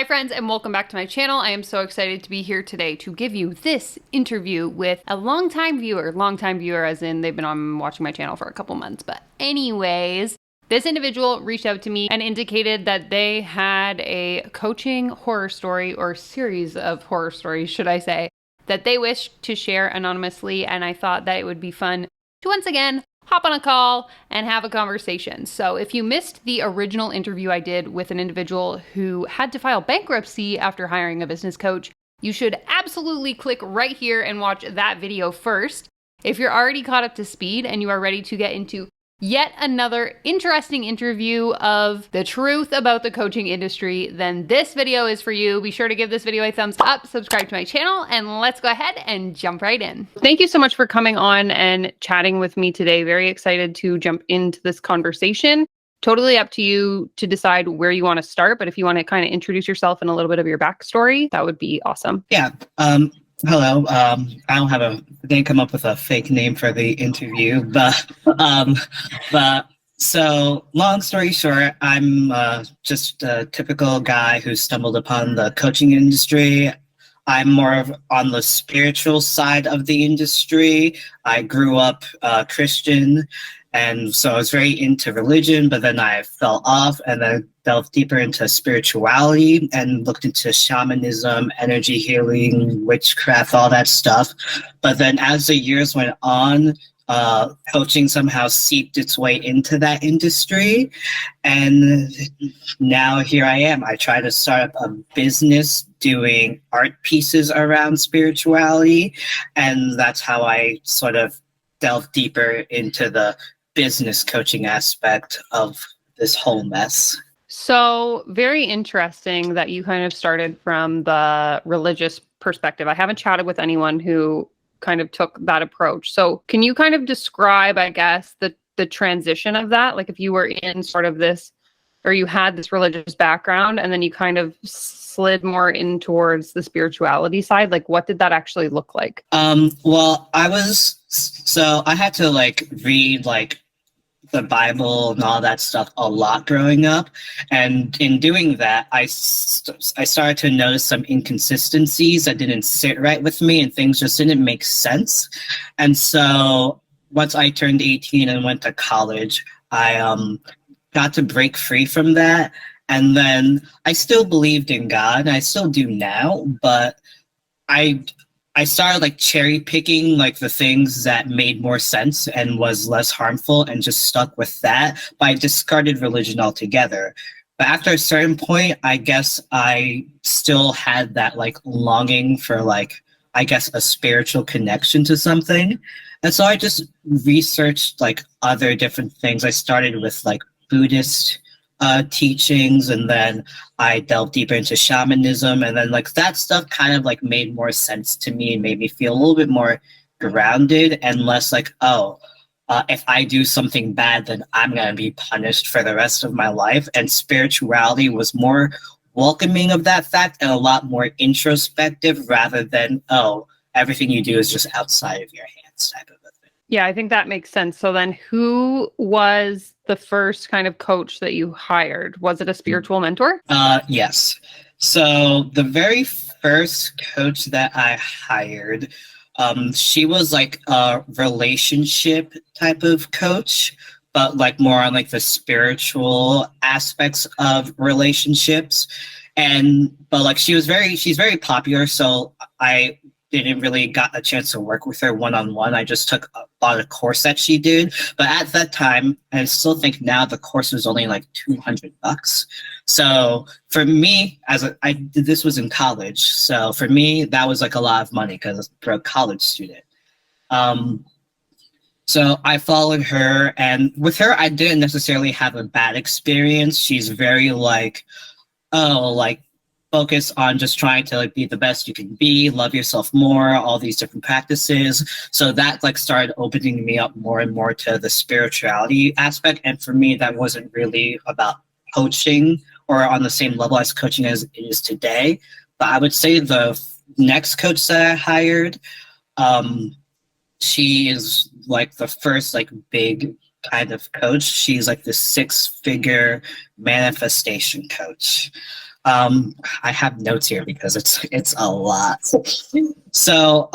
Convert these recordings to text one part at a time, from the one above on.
Hi friends, and welcome back to my channel. I am so excited to be here today to give you this interview with a longtime viewer as in they've been on watching my channel for a couple months. But anyways, this individual reached out to me and indicated that they had a coaching horror story, or series of horror stories, should I say, that they wished to share anonymously, and I thought that it would be fun to once again hop on a call and have a conversation. So if you missed the original interview I did with an individual who had to file bankruptcy after hiring a business coach, you should absolutely click right here and watch that video first. If you're already caught up to speed and you are ready to get into yet another interesting interview of the truth about the coaching industry, then this video is for you. Be sure to give this video a thumbs up, subscribe to my channel, and let's go ahead and jump right in. Thank you so much for coming on and chatting with me today. Very excited to jump into this conversation. Totally up to you to decide where you want to start, but if you want to kind of introduce yourself and a little bit of your backstory, that would be awesome. Yeah. Hello. I didn't come up with a fake name for the interview, but so long story short, I'm just a typical guy who stumbled upon the coaching industry. I'm more of on the spiritual side of the industry. I grew up Christian, and so I was very into religion, but then I fell off and then delved deeper into spirituality and looked into shamanism, energy healing, witchcraft, all that stuff. But then as the years went on, coaching somehow seeped its way into that industry. And now here I am. I try to start up a business doing art pieces around spirituality. And that's how I sort of delve deeper into the business coaching aspect of this whole mess. So very interesting that you kind of started from the religious perspective. I haven't chatted with anyone who kind of took that approach. So can you kind of describe, I guess, the transition of that? Like if you were in sort of this, or you had this religious background and then you kind of slid more in towards the spirituality side, like what did that actually look like? Well, I had to read the Bible and all that stuff a lot growing up. And in doing that, I started to notice some inconsistencies that didn't sit right with me and things just didn't make sense. And so once I turned 18 and went to college, I got to break free from that. And then I still believed in God, and I still do now, but I started cherry picking the things that made more sense and was less harmful and just stuck with that. But I discarded religion altogether. But after a certain point, I guess I still had that longing for I guess a spiritual connection to something. And so I just researched other different things. I started with Buddhist teachings, and then I delved deeper into shamanism, and then that stuff kind of made more sense to me and made me feel a little bit more grounded and less if I do something bad, then I'm gonna be punished for the rest of my life. And spirituality was more welcoming of that fact and a lot more introspective rather than everything you do is just outside of your hands type of a thing. Yeah, I think that makes sense. So then who was the first kind of coach that you hired? Was it a spiritual mentor? Yes. So the very first coach that I hired, she was a relationship type of coach, but more on the spiritual aspects of relationships. But she's very popular, so I didn't really got a chance to work with her one-on-one. I just took a course that she did. But at that time, I still think now the course was only $200. So for me, this was in college. So for me, that was a lot of money for a college student. So I followed her, and with her, I didn't necessarily have a bad experience. She's very focus on just trying to be the best you can be, love yourself more, all these different practices. So that started opening me up more and more to the spirituality aspect. And for me, that wasn't really about coaching or on the same level as coaching as it is today. But I would say the next coach that I hired, she is the first big kind of coach. She's the 6-figure manifestation coach. I have notes here because it's a lot. So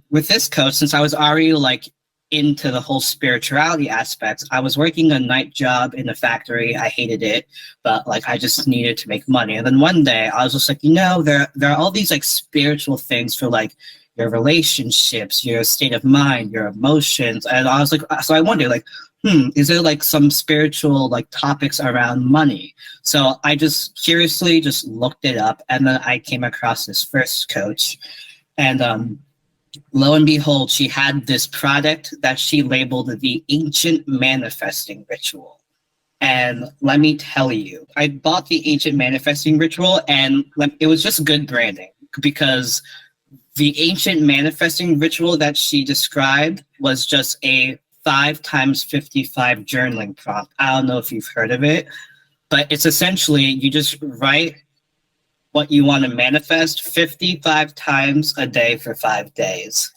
with this coach, since I was already like into the whole spirituality aspect, I was working a night job in a factory. I hated it, but like I just needed to make money. And then one day I was just like, there are all these like spiritual things for like your relationships, your state of mind, your emotions. And I was like, so I wondered like, is there like some spiritual like topics around money? So I just curiously just looked it up, and then I came across this first coach, and lo and behold, she had this product that she labeled the ancient manifesting ritual. And let me tell you, I bought the ancient manifesting ritual, and it was just good branding, because the ancient manifesting ritual that she described was just a 5 times 55 journaling prompt. I don't know if you've heard of it, but it's essentially you just write what you want to manifest 55 times a day for 5 days.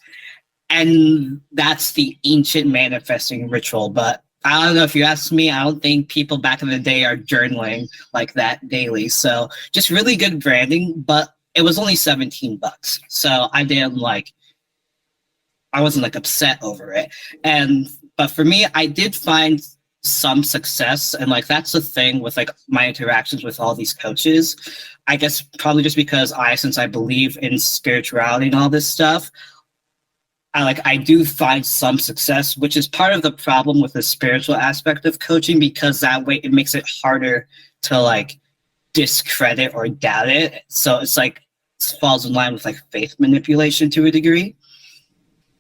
And that's the ancient manifesting ritual. But I don't know, if you ask me, I don't think people back in the day are journaling like that daily. So just really good branding, but it was only $17. So I wasn't like upset over it. But for me, I did find some success, and like that's the thing with like my interactions with all these coaches. I guess probably just because since I believe in spirituality and all this stuff, I do find some success, which is part of the problem with the spiritual aspect of coaching, because that way it makes it harder to like discredit or doubt it. So it's like it falls in line with like faith manipulation to a degree.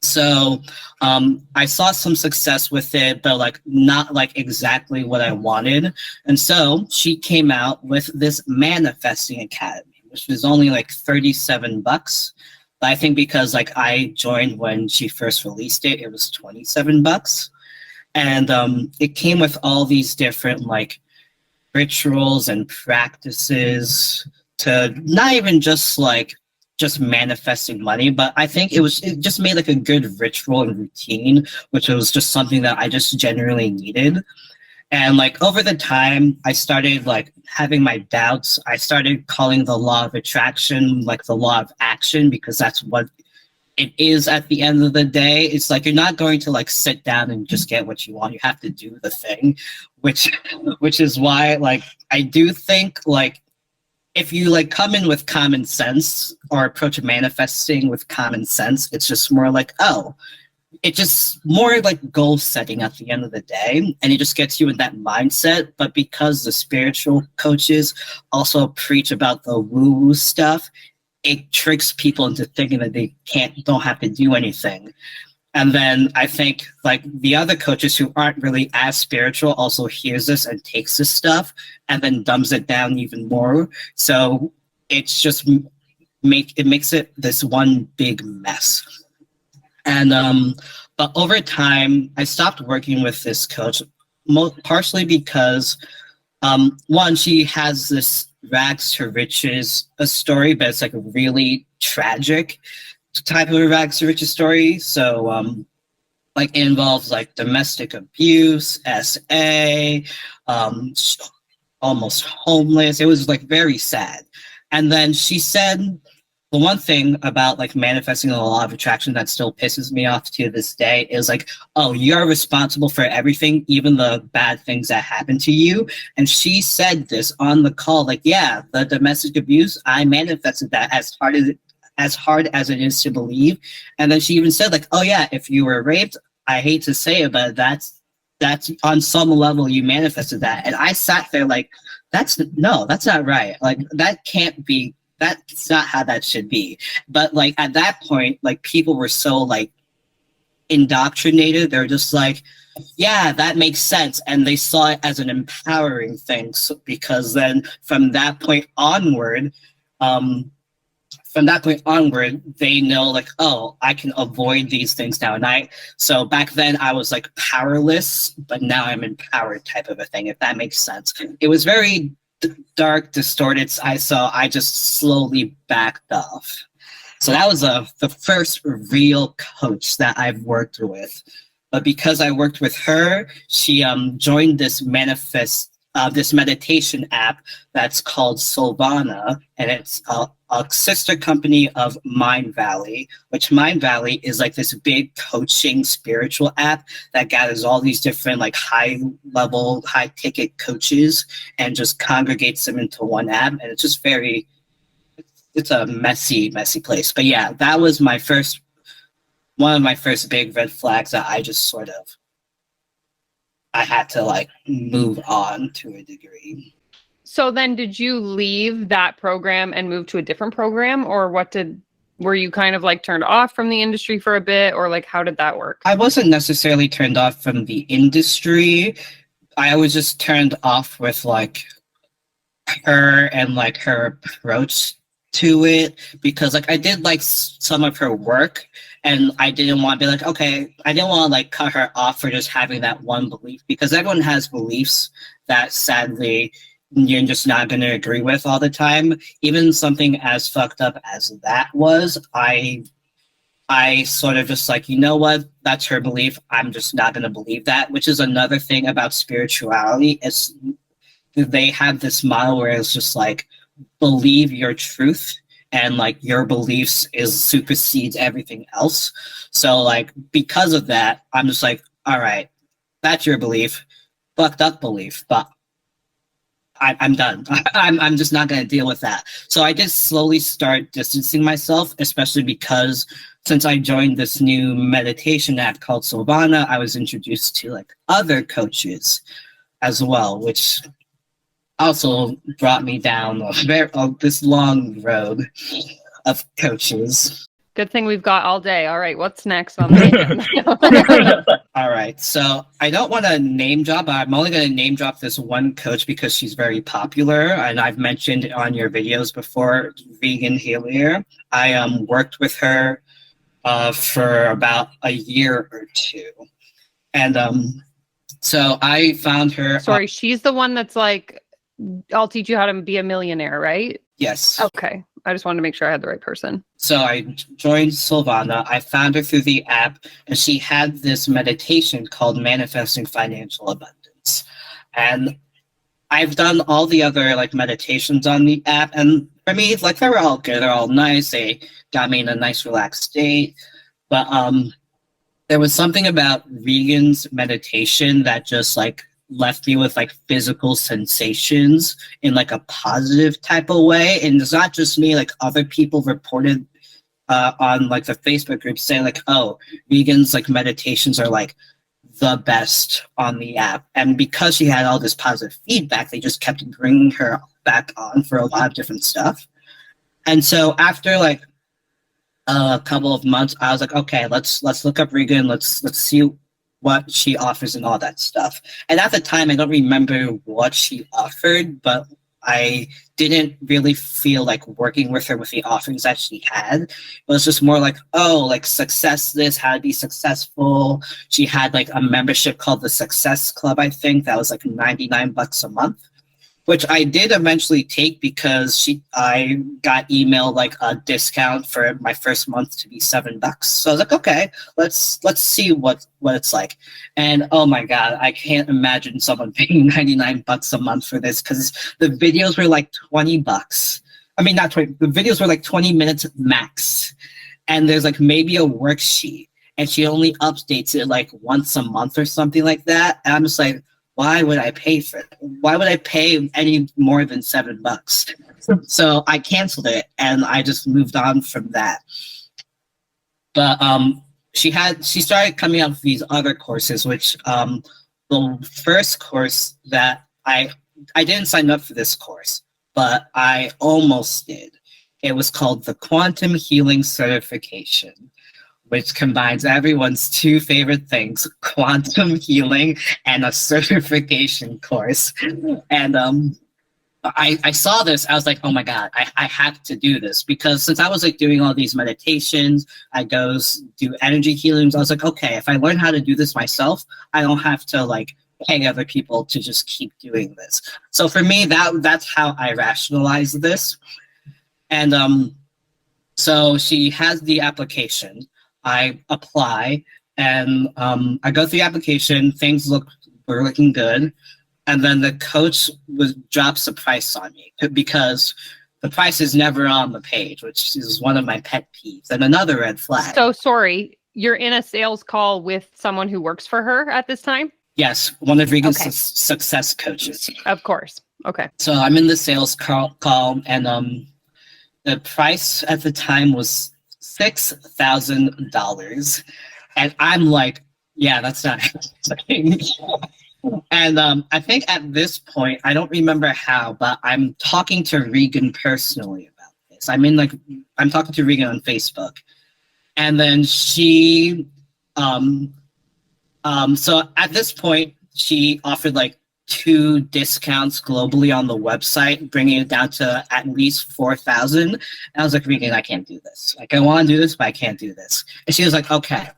So I saw some success with it, but like not like exactly what I wanted. And so she came out with this Manifesting Academy, which was only like $37. But I think because like I joined when she first released it, it was $27. And it came with all these different like rituals and practices to not even just manifesting money, but I think it just made like a good ritual and routine, which was just something that I just generally needed. And like over the time, I started like having my doubts. I started calling the law of attraction like the law of action, because that's what it is at the end of the day. It's like you're not going to like sit down and just get what you want. You have to do the thing, which is why like I do think like if you like come in with common sense or approach manifesting with common sense, it's just more like, it's just more like goal setting at the end of the day. And it just gets you in that mindset. But because the spiritual coaches also preach about the woo-woo stuff, it tricks people into thinking that they don't have to do anything. And then I think like the other coaches who aren't really as spiritual also hears this and takes this stuff and then dumbs it down even more. So it's just makes it this one big mess. And but over time, I stopped working with this coach, partially because one, she has this rags to riches a story, but it's like really tragic type of rags to riches story. So like it involves like domestic abuse, SA, almost homeless. It was like very sad. And then she said the one thing about like manifesting the law of attraction that still pisses me off to this day is like, oh, you're responsible for everything, even the bad things that happen to you. And she said this on the call, like, yeah, the domestic abuse, I manifested that as hard as it is to believe. And then she even said like, oh yeah, if you were raped, I hate to say it, but that's on some level you manifested that. And I sat there like, that's not right. Like that can't be, that's not how that should be. But like at that point, like people were so like indoctrinated. They're just like, yeah, that makes sense. And they saw it as an empowering thing. So, because then from that point onward, they know like, oh, I can avoid these things now. And so back then I was like powerless, but now I'm empowered type of a thing, if that makes sense. It was very dark, distorted. I just slowly backed off. So that was the first real coach that I've worked with. But because I worked with her, she joined this this meditation app that's called Solvana, and it's a sister company of Mind Valley, which Mind Valley is like this big coaching spiritual app that gathers all these different like high level, high ticket coaches and just congregates them into one app. And it's just it's a messy, messy place. But yeah, that was one of my first big red flags that I just sort of, I had to like move on to a degree. So then did you leave that program and move to a different program, or were you kind of like turned off from the industry for a bit, or like how did that work? I wasn't necessarily turned off from the industry. I was just turned off with like her and like her approach to it, because like I did like some of her work, and I didn't want to be like, okay, I didn't want to like cut her off for just having that one belief, because everyone has beliefs that sadly you're just not going to agree with all the time. Even something as fucked up as that was, I sort of just like, you know what, that's her belief, I'm just not going to believe that. Which is another thing about spirituality, is they have this model where it's just like, believe your truth, and like your beliefs is supersedes everything else. So like because of that, I'm just like, all right, that's your belief, fucked up belief, but I'm done. I'm just not going to deal with that. So I did slowly start distancing myself, especially because since I joined this new meditation app called Solvana, I was introduced to like other coaches as well, which also brought me down this long road of coaches. Good thing we've got all day. All right, what's next on the All right, so I don't want to name drop, but I'm only going to name drop this one coach because she's very popular, and I've mentioned on your videos before, Vegan Healer. I worked with her for about a year or two, and so I found her. Sorry, she's the one that's like, I'll teach you how to be a millionaire, right? Yes. Okay. I just wanted to make sure I had the right person. So I joined Solvana. I found her through the app, and she had this meditation called Manifesting Financial Abundance. And I've done all the other like meditations on the app, and for me, like they were all good, they're all nice. They got me in a nice relaxed state. But there was something about Regan's meditation that just like left me with like physical sensations in like a positive type of way. And it's not just me, like other people reported on like the Facebook group saying like, oh, Regan's like meditations are like the best on the app. And because she had all this positive feedback, they just kept bringing her back on for a lot of different stuff. And so after like a couple of months, I was like, okay, let's look up Regan. Let's see what she offers and all that stuff. And at the time, I don't remember what she offered, but I didn't really feel like working with her with the offerings that she had. It was just more like, oh, like success this, how to be successful. She had like a membership called the Success Club, I think, that was like $99 a month, which I did eventually take because I got emailed like a discount for my first month to be $7. So I was like, okay, let's see what it's like. And oh my God, I can't imagine someone paying $99 a month for this, because the videos were like $20. I mean, not 20, the videos were like 20 minutes max. And there's like maybe a worksheet, and she only updates it like once a month or something like that. And I'm just like, why would I pay for it? Why would I pay any more than $7? So I canceled it, and I just moved on from that. But she started coming up with these other courses, which the first course that I didn't sign up for this course, but I almost did. It was called the Quantum Healing Certification, which combines everyone's two favorite things, quantum healing and a certification course. And I saw this, I was like, oh my God, I have to do this, because since I was like doing all these meditations, I go do energy healings, I was like, okay, if I learn how to do this myself, I don't have to like pay other people to just keep doing this. So for me, that's how I rationalize this. And so she has the application. I apply, and I go through the application. Things were looking good. and then the coach drops the price on me because the price is never on the page, which is one of my pet peeves and another red flag. So sorry, you're in a sales call with someone who works for her at this time? Yes, one of Regan's success coaches. Of course. Okay. So I'm in the sales call, and the price at the time was $6,000, and I'm like, yeah, that's not happening. And I think at this point, I don't remember how, but I'm talking to Regan personally about this. I'm talking to Regan on Facebook, and then she, so at this point, she offered like 2 discounts globally on the website, bringing it down to at least 4,000. And I was like, Regan, I can't do this. Like, I want to do this, but I can't do this. And she was like, okay.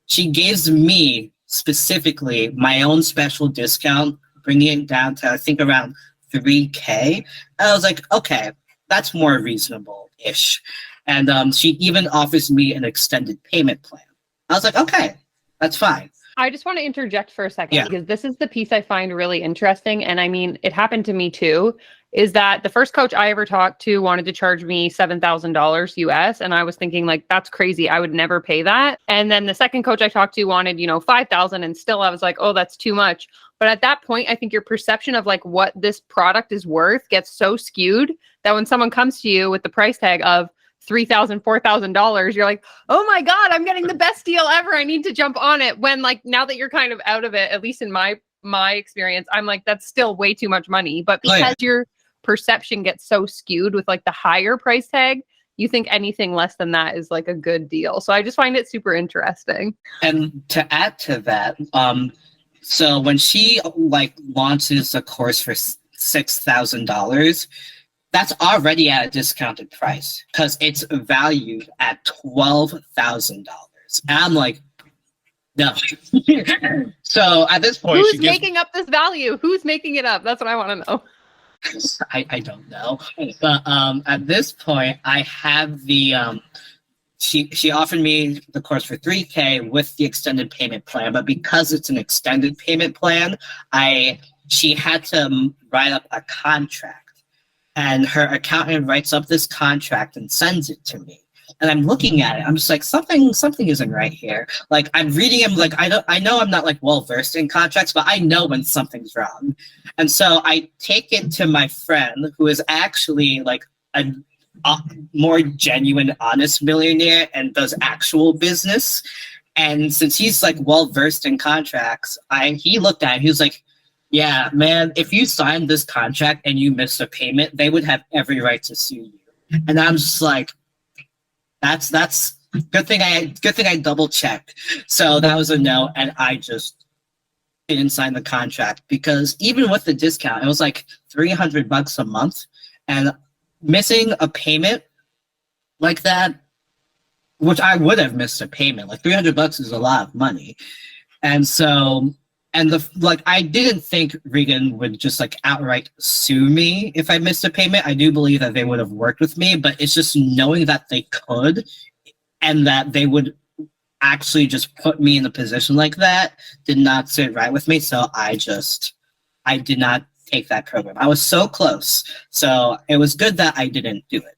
She gives me specifically my own special discount, bringing it down to, I think, around $3K. And I was like, okay, that's more reasonable-ish. And she even offers me an extended payment plan. I was like, okay, that's fine. I just want to interject for a second because this is the piece I find really interesting. And I mean, it happened to me too, is that the first coach I ever talked to wanted to charge me $7,000 US. And I was thinking like, that's crazy. I would never pay that. And then the second coach I talked to wanted, 5,000, and still I was like, oh, that's too much. But at that point, I think your perception of like what this product is worth gets so skewed that when someone comes to you with the price tag of $3,000, $4,000, you're like, oh my God, I'm getting the best deal ever. I need to jump on it. When like, now that you're kind of out of it, at least in my experience, I'm like, that's still way too much money. But because your perception gets so skewed with like the higher price tag, you think anything less than that is like a good deal. So I just find it super interesting. And to add to that, so when she like launches a course for $6,000, that's already at a discounted price because it's valued at $12,000. And I'm like, no. So at this point, who's making up this value? Who's making it up? That's what I want to know. I don't know. But at this point, I have the she offered me the course for $3K with the extended payment plan, but because it's an extended payment plan, she had to write up a contract. And her accountant writes up this contract and sends it to me. And I'm looking at it. I'm just like, something isn't right here. Like, I'm reading them. Like, I know I'm not like well versed in contracts, but I know when something's wrong. And so I take it to my friend, who is actually like a more genuine, honest millionaire and does actual business. And since he's like well versed in contracts, he looked at it. He was like, yeah, man, if you signed this contract and you missed a payment, they would have every right to sue you. And I'm just like, that's good thing I double checked. So that was a no, and I just didn't sign the contract because even with the discount, it was like $300 a month, and missing a payment like that, which I would have missed a payment, like $300 is a lot of money. And so, I didn't think Regan would just like outright sue me if I missed a payment. I do believe that they would have worked with me, but it's just knowing that they could and that they would actually just put me in a position like that did not sit right with me. So I did not take that program. I was so close. So it was good that I didn't do it.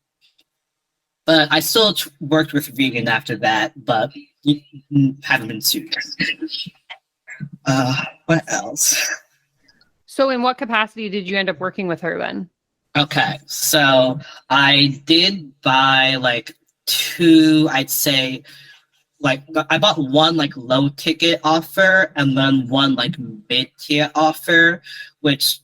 But I still worked with Regan after that, but haven't been sued. What else? So in what capacity did you end up working with her then? Okay, so I did buy like 2, I'd say, like I bought 1 like low ticket offer and then 1 like mid-tier offer, which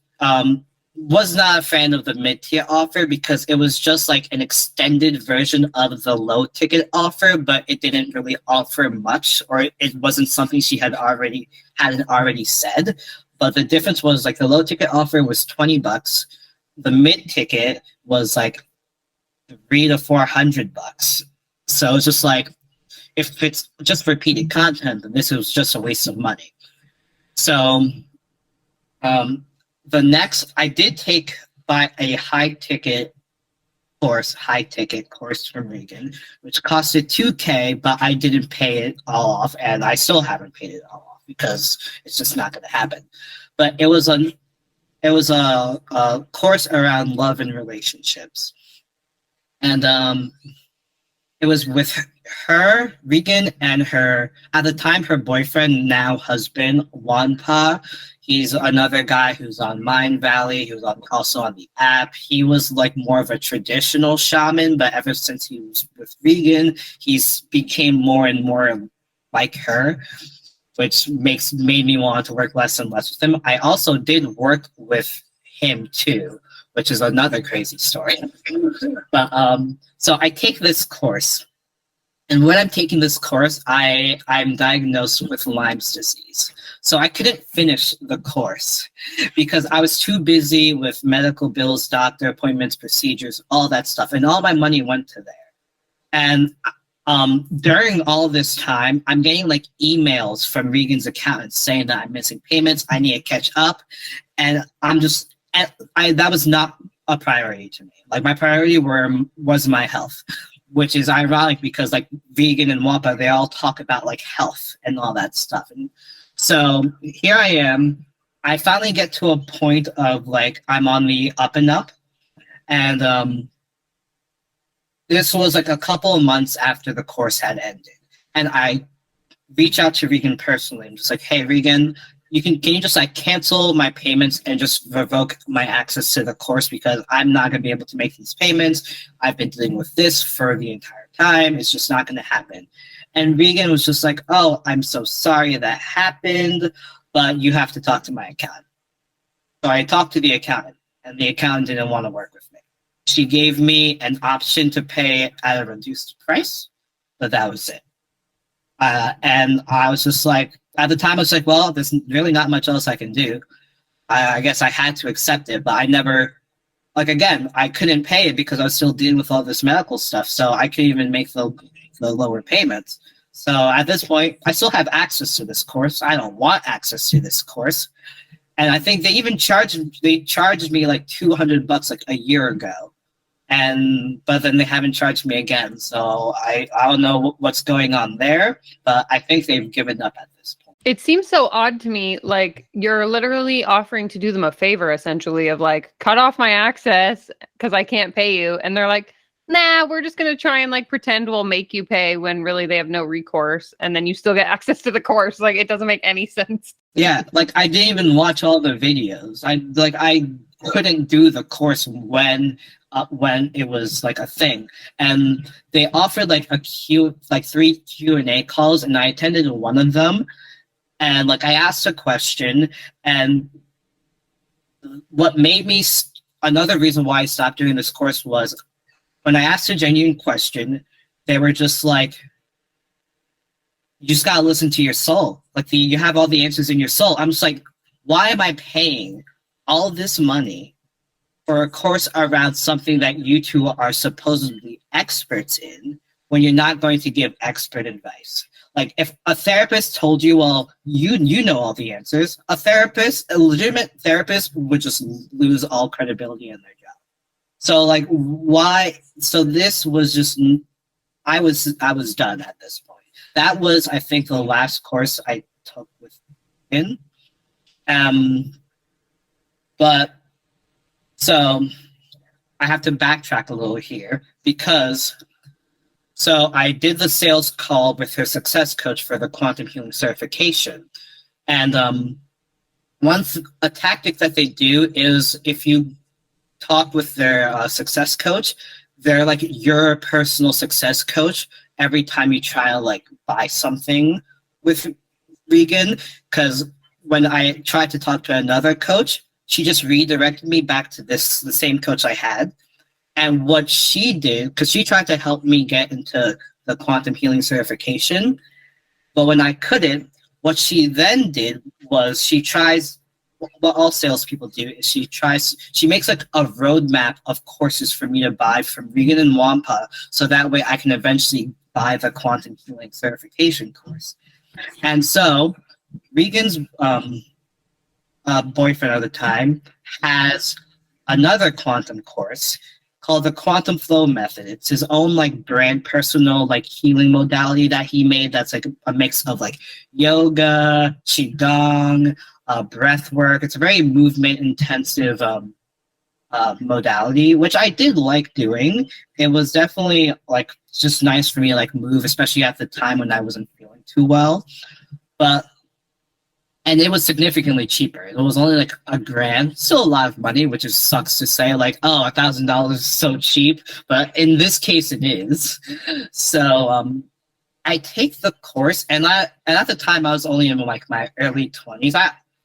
was not a fan of the mid-tier offer because it was just like an extended version of the low ticket offer, but it didn't really offer much, or it wasn't something she hadn't already said. But the difference was like the low ticket offer was $20. The mid ticket was like $300 to $400. So it's just like, if it's just repeated content, then this was just a waste of money. So the next, I did buy a high ticket course from Regan, which costed $2K, but I didn't pay it all off, and I still haven't paid it all off because it's just not going to happen. But it was it was a course around love and relationships, and it was with her, Regan, and her, at the time, her boyfriend, now husband, Wanpa. He's another guy who's on Mind Valley. He was also on the app. He was like more of a traditional shaman, but ever since he was with Regan, he's became more and more like her, which made me want to work less and less with him. I also did work with him too, which is another crazy story. But so I take this course, and when I'm taking this course, I'm diagnosed with Lyme's disease. So I couldn't finish the course because I was too busy with medical bills, doctor appointments, procedures, all that stuff, and all my money went to there. And during all this time, I'm getting like emails from Regan's accountant saying that I'm missing payments, I need to catch up, and I'm just, that was not a priority to me. Like my priority was my health, which is ironic because like Regan and Wampa, they all talk about like health and all that stuff. And so here I am. I finally get to a point of like I'm on the up and up, and this was like a couple of months after the course had ended, and I reach out to Regan personally. I'm just like, hey, Regan, can you just like cancel my payments and just revoke my access to the course because I'm not going to be able to make these payments. I've been dealing with this for the entire time. It's just not going to happen. And Regan was just like, oh, I'm so sorry that happened, but you have to talk to my accountant. So I talked to the accountant, and the accountant didn't want to work with me. She gave me an option to pay at a reduced price, but that was it. And I was just like, at the time, I was like, well, there's really not much else I can do. I guess I had to accept it, but I never, like, again, I couldn't pay it because I was still dealing with all this medical stuff, so I couldn't even make the lower payments. So at this point, I still have access to this course. I don't want access to this course. And I think they even charged me like $200 like a year ago. But then they haven't charged me again. So I don't know what's going on there, but I think they've given up at this point. It seems so odd to me, like you're literally offering to do them a favor, essentially, of like, cut off my access because I can't pay you. And they're like, nah, we're just going to try and like pretend we'll make you pay when really they have no recourse. And then you still get access to the course. Like, it doesn't make any sense. Yeah, like I didn't even watch all the videos. I couldn't do the course when it was like a thing, and they offered like three Q&A calls, and I attended one of them, and like I asked a question, and what made me another reason why I stopped doing this course was when I asked a genuine question, they were just like, you just gotta listen to your soul. Like you have all the answers in your soul. I'm just like, why am I paying all this money for a course around something that you two are supposedly experts in when you're not going to give expert advice? Like if a therapist told you, well, you know all the answers, a legitimate therapist would just lose all credibility in their job. So like why? So this was just, I was done at this point. That was, I think, the last course I took with him. But so I have to backtrack a little here because so I did the sales call with her success coach for the quantum healing certification. And a tactic that they do is if you talk with their success coach, they're like your personal success coach every time you try to like buy something with Regan. Because when I tried to talk to another coach, she just redirected me back to the same coach I had. And what she did, because she tried to help me get into the quantum healing certification, but when I couldn't, what she then did was she tries, what all salespeople do is she makes like a roadmap of courses for me to buy from Regan and Wampa, so that way I can eventually buy the quantum healing certification course. And so Regan's boyfriend at the time has another quantum course called the quantum flow method. It's his own like brand personal like healing modality that he made that's like a mix of like yoga, qigong, breath work. It's a very movement intensive modality, which I did like doing. It was definitely like just nice for me to like move, especially at the time when I wasn't feeling too well. But and it was significantly cheaper. It was only like $1,000, still a lot of money, which is sucks to say. Like, oh, $1,000 is so cheap, but in this case, it is. So I take the course, and at the time I was only in like my early 20s.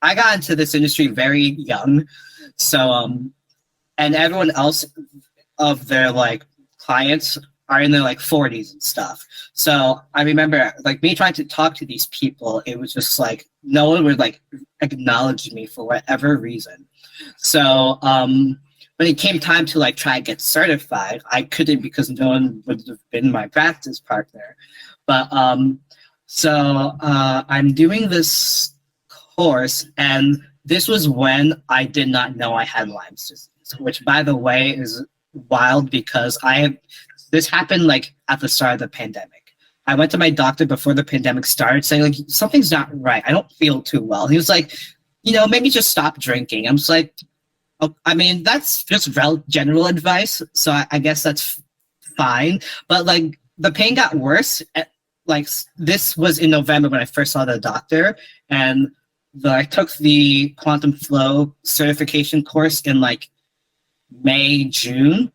I got into this industry very young, so and everyone else of their like clients are in their like 40s and stuff. So I remember like me trying to talk to these people, it was just like no one would like acknowledge me for whatever reason. So when it came time to like try to get certified, I couldn't because no one would have been my practice partner. But so I'm doing this course, and this was when I did not know I had Lyme's disease, which by the way is wild because this happened like at the start of the pandemic. I went to my doctor before the pandemic started saying like something's not right. I don't feel too well. He was like, maybe just stop drinking. I'm just like, oh, I mean, that's just general advice. So I guess that's fine. But like the pain got worse. Like this was in November when I first saw the doctor, and I took the quantum flow certification course in like May, June,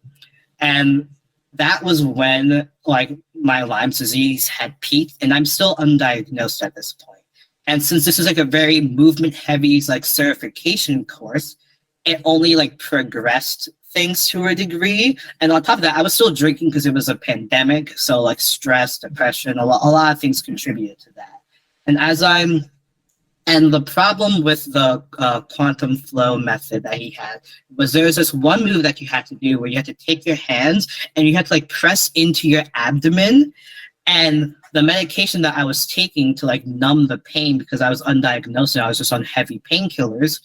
and that was when like my Lyme's disease had peaked, and I'm still undiagnosed at this point. And since this is like a very movement heavy like certification course, it only like progressed things to a degree. And on top of that, I was still drinking because it was a pandemic, so like stress, depression, a lot of things contributed to that. And the problem with the quantum flow method that he had was there was this one move that you had to do where you had to take your hands and you had to like press into your abdomen. And the medication that I was taking to like numb the pain because I was undiagnosed and I was just on heavy painkillers,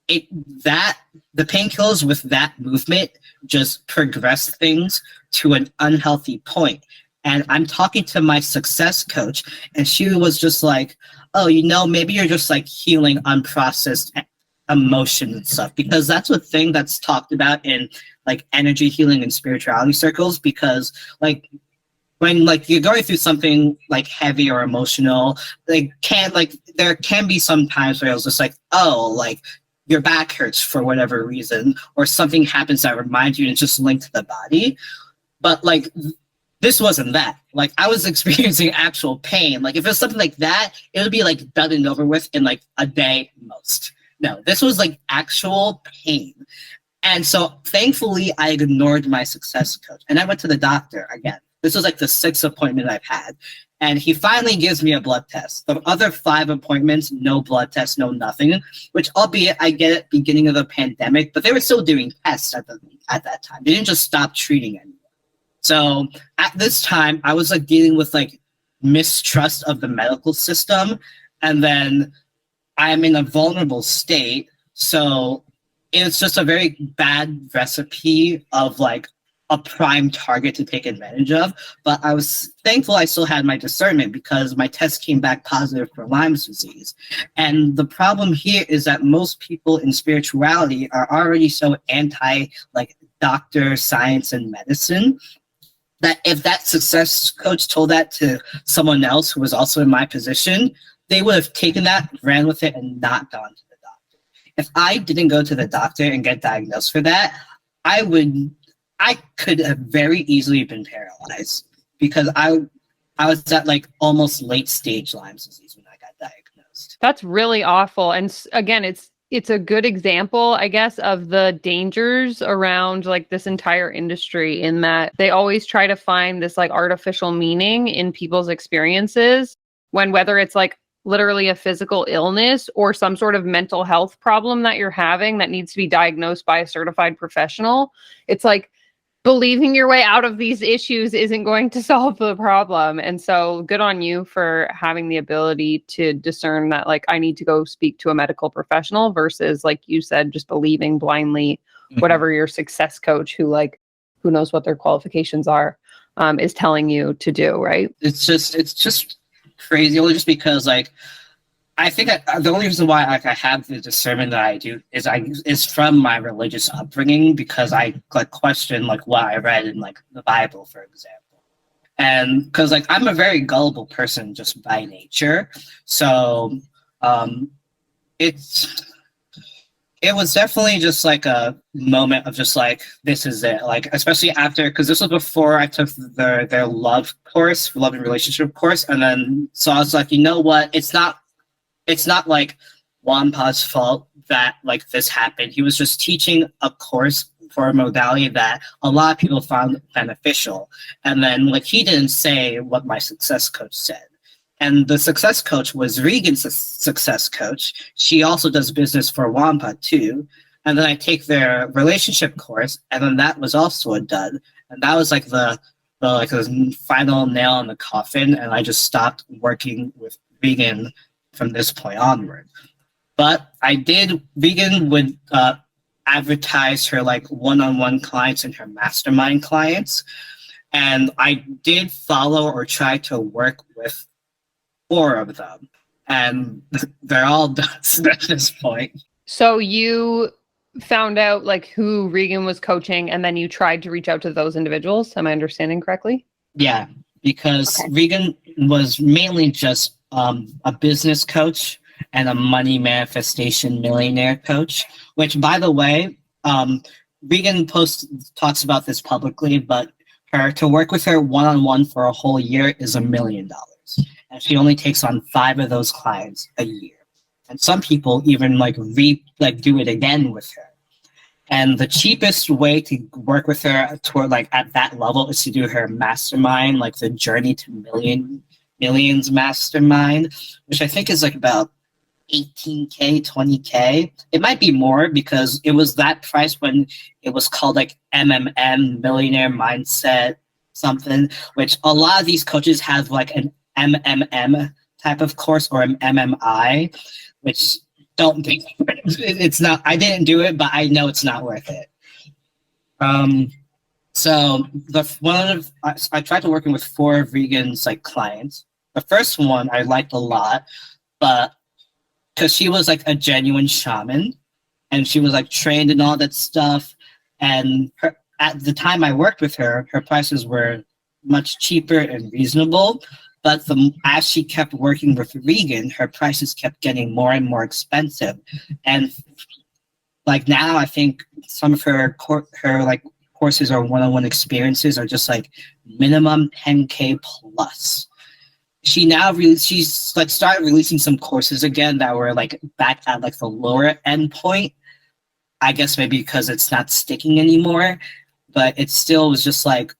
the painkillers with that movement just progressed things to an unhealthy point. And I'm talking to my success coach, and she was just like, oh, maybe you're just like healing unprocessed emotion and stuff, because that's a thing that's talked about in like energy healing and spirituality circles, because like when like you're going through something like heavy or emotional, there can be some times where it's just like, oh, like your back hurts for whatever reason, or something happens that reminds you and it's just linked to the body. But like this wasn't that. Like I was experiencing actual pain. Like if it was something like that, it would be like done and over with in like a day most. No, this was like actual pain. And so thankfully I ignored my success coach and I went to the doctor again. This was like the 6th appointment I've had. And he finally gives me a blood test. The other 5 appointments, no blood test, no nothing, which albeit I get it beginning of the pandemic, but they were still doing tests at that time. They didn't just stop treating anymore. So at this time, I was like dealing with like mistrust of the medical system, and then I'm in a vulnerable state. So it's just a very bad recipe of like a prime target to take advantage of. But I was thankful I still had my discernment because my test came back positive for Lyme's disease. And the problem here is that most people in spirituality are already so anti like doctor, science, and medicine that if that success coach told that to someone else who was also in my position, they would have taken that, ran with it, and not gone to the doctor. If I didn't go to the doctor and get diagnosed for that, I could have very easily been paralyzed because I was at like almost late stage Lyme's disease when I got diagnosed. That's really awful. And again, it's a good example, I guess, of the dangers around like this entire industry, in that they always try to find this like artificial meaning in people's experiences, when whether it's like literally a physical illness or some sort of mental health problem that you're having that needs to be diagnosed by a certified professional, it's like believing your way out of these issues isn't going to solve the problem. And so good on you for having the ability to discern that, like, I need to go speak to a medical professional versus, like you said, just believing blindly whatever your success coach, who like who knows what their qualifications are, is telling you to do, right? It's just crazy, only just because like I think the only reason why like I have the discernment that I do is from my religious upbringing, because I like question like what I read in like the Bible, for example, and because like I'm a very gullible person just by nature, so um, it's it was definitely just like a moment of just like this is it, like especially after, because this was before I took their love course, love and relationship course, and then so I was like, you know what, it's not like Wanpa's fault that like this happened. He was just teaching a course for a modality that a lot of people found beneficial. And then like he didn't say what my success coach said. And the success coach was Regan's success coach. She also does business for Wampa too. And then I take their relationship course, and then that was also a dud. And that was like the final nail in the coffin. And I just stopped working with Regan from this point onward. But Regan would advertise her like one-on-one clients and her mastermind clients. And I did follow or try to work with 4 of them. And they're all done at this point. So you found out like who Regan was coaching, and then you tried to reach out to those individuals. Am I understanding correctly? Yeah, because Regan was mainly just a business coach and a money manifestation millionaire coach, which, by the way, Regan talks about this publicly, but to work with her one-on-one for a whole year is $1 million. And she only takes on 5 of those clients a year. And some people even do it again with her. And the cheapest way to work with her toward like at that level is to do her mastermind, like the Journey to Millions mastermind, which I think is like about $18K, $20K. It might be more because it was that price when it was called like MMM, Millionaire Mindset something, which a lot of these coaches have like an MMM type of course or an MMI, which don't think it's not. I didn't do it, but I know it's not worth it. So I tried to working with 4 of Regan's like clients. The first one I liked a lot, but because she was like a genuine shaman, and she was like trained and all that stuff, and at the time I worked with her, her prices were much cheaper and reasonable. But as she kept working with Regan, her prices kept getting more and more expensive. And like now, I think some of her like courses or one-on-one experiences are just like minimum 10K plus. She's like started releasing some courses again that were like back at like the lower end point. I guess maybe because it's not sticking anymore, but it still was just like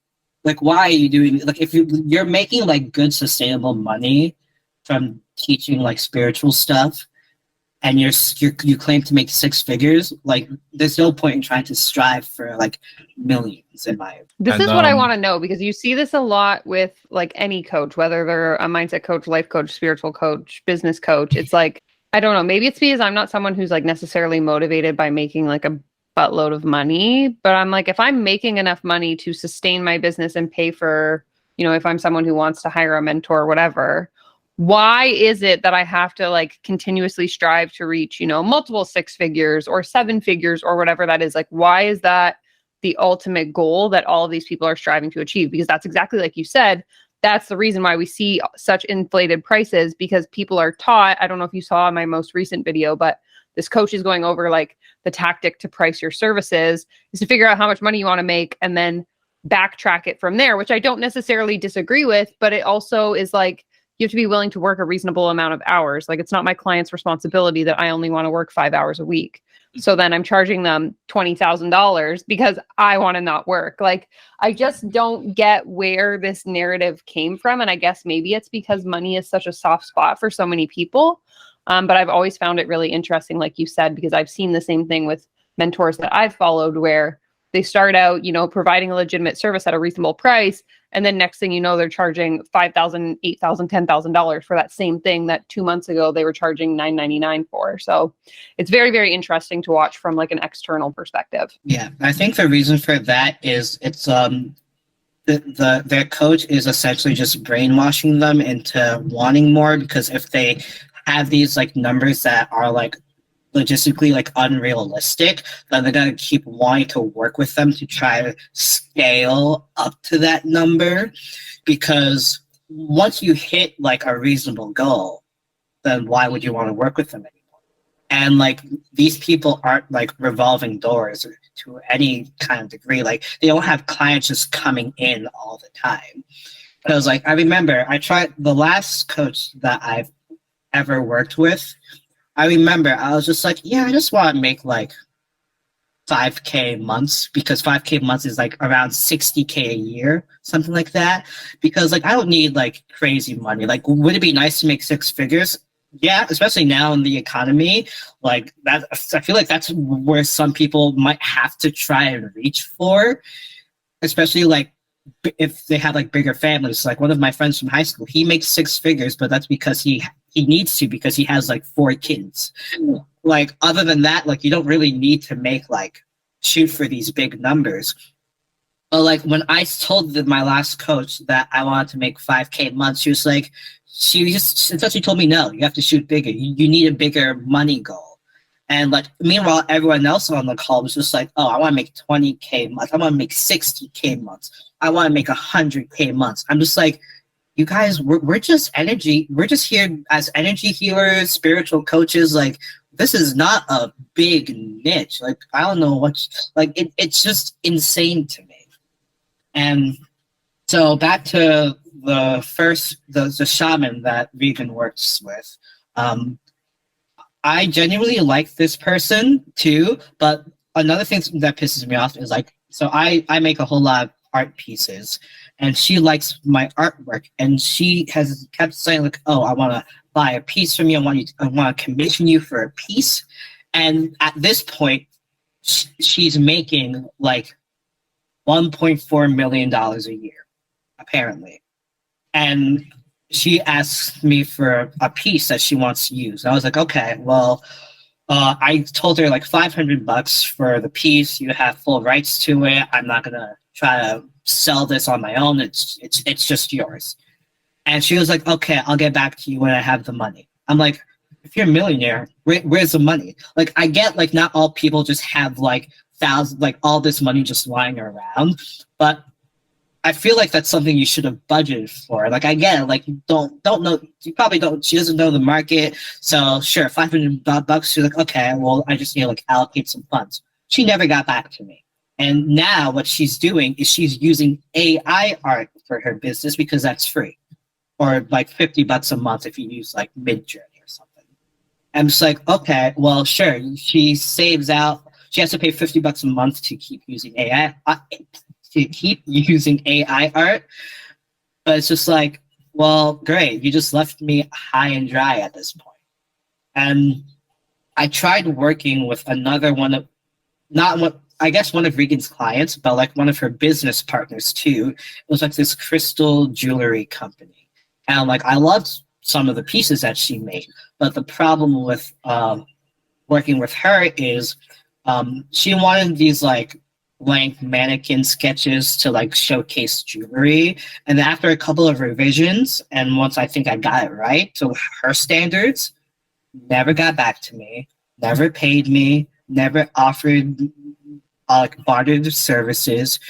why are you doing, like if you're making like good sustainable money from teaching like spiritual stuff, and you claim to make 6 figures, like there's no point in trying to strive for like millions in my opinion. This is what I want to know, because you see this a lot with like any coach, whether they're a mindset coach, life coach, spiritual coach, business coach. It's like, I don't know, maybe it's because I'm not someone who's like necessarily motivated by making like a buttload of money, but I'm like, if I'm making enough money to sustain my business and pay for, if I'm someone who wants to hire a mentor or whatever, why is it that I have to like continuously strive to reach, multiple 6 figures or 7 figures or whatever that is? Like, why is that the ultimate goal that all of these people are striving to achieve? Because that's exactly like you said, that's the reason why we see such inflated prices, because people are taught, I don't know if you saw my most recent video, but this coach is going over like the tactic to price your services is to figure out how much money you want to make and then backtrack it from there, which I don't necessarily disagree with, but it also is like, you have to be willing to work a reasonable amount of hours. Like, it's not my client's responsibility that I only want to work 5 hours a week. So then I'm charging them $20,000 because I want to not work. Like, I just don't get where this narrative came from. And I guess maybe it's because money is such a soft spot for so many people. But I've always found it really interesting, like you said, because I've seen the same thing with mentors that I've followed, where they start out, providing a legitimate service at a reasonable price. And then next thing you know, they're charging $5,000, $8,000, $10,000 for that same thing that 2 months ago they were charging $999 for. So it's very, very interesting to watch from like an external perspective. Yeah, I think the reason for that is it's their coach is essentially just brainwashing them into wanting more, because if they have these like numbers that are like logistically like unrealistic, then they're gonna keep wanting to work with them to try to scale up to that number, because once you hit like a reasonable goal, then why would you want to work with them anymore? And like these people aren't like revolving doors to any kind of degree. Like they don't have clients just coming in all the time. Because like I remember I tried the last coach that I've ever worked with. I remember I was just like, yeah, I just want to make like 5K months, because 5K months is like around 60K a year, something like that. Because like I don't need like crazy money. Like, would it be nice to make six figures? Yeah, especially now in the economy, like that. I feel like that's where some people might have to try and reach for, especially like if they have like bigger families. Like one of my friends from high school, he makes six figures, but that's because he needs to, because he has like 4 kids. Like other than that, like you don't really need to make like shoot for these big numbers. But like when I told my last coach that I wanted to make 5K months, she was like, she essentially told me, no, you have to shoot bigger. You need a bigger money goal. And like meanwhile, everyone else on the call was just like, oh, I want to make 20K months. I want to make 60K months. I want to make 100K months. I'm just like, you guys, we're just energy. We're just here as energy healers, spiritual coaches. Like this is not a big niche. Like I don't know what's like. It's just insane to me. And so back to the shaman that Regan works with. I genuinely like this person too, but another thing that pisses me off is like, so I make a whole lot of art pieces, and she likes my artwork, and she has kept saying like, oh, I want to buy a piece from you. I want to commission you for a piece. And at this point, she's making like $1.4 million a year, apparently. And she asked me for a piece that she wants to use. And I was like, okay, well, I told her like $500 for the piece. You have full rights to it. I'm not gonna try to sell this on my own. It's just yours. And she was like, okay, I'll get back to you when I have the money. I'm like, if you're a millionaire, where's the money? Like, I get like not all people just have like thousands, like all this money just lying around, but I feel like that's something you should have budgeted for. Like I get it, like you don't know, you probably don't. She doesn't know the market, so sure, $500. She's like, okay, well, I just need to like allocate some funds. She never got back to me, and now what she's doing is she's using AI art for her business because that's free, or like $50 a month if you use like Midjourney or something. I'm just like, okay, well, sure. She saves out. She has to pay $50 a month to keep using AI. To keep using AI art, but it's just like, well, great, you just left me high and dry at this point. And I tried working with another one of, not what I guess one of Regan's clients, but like one of her business partners too. It was like this crystal jewelry company, and like I loved some of the pieces that she made, but the problem with working with her is she wanted these like blank mannequin sketches to like showcase jewelry, and after a couple of revisions, and once I think I got it right to her standards, never got back to me, never paid me, never offered like bartered services.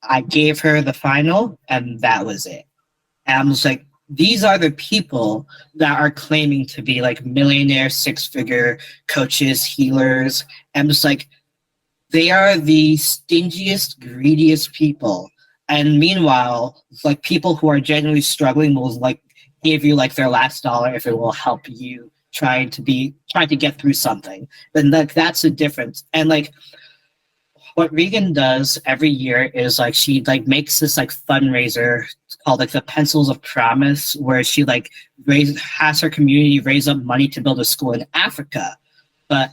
I gave her the final, and that was it. And I'm just like, these are the people that are claiming to be like millionaire, six-figure coaches, healers. I'm just like, they are the stingiest, greediest people. And meanwhile, like people who are genuinely struggling will like give you like their last dollar if it will help you trying to get through something. Then like that's the difference. And like what Regan does every year is like she like makes this like fundraiser called like the Pencils of Promise, where she like has her community raise up money to build a school in Africa. But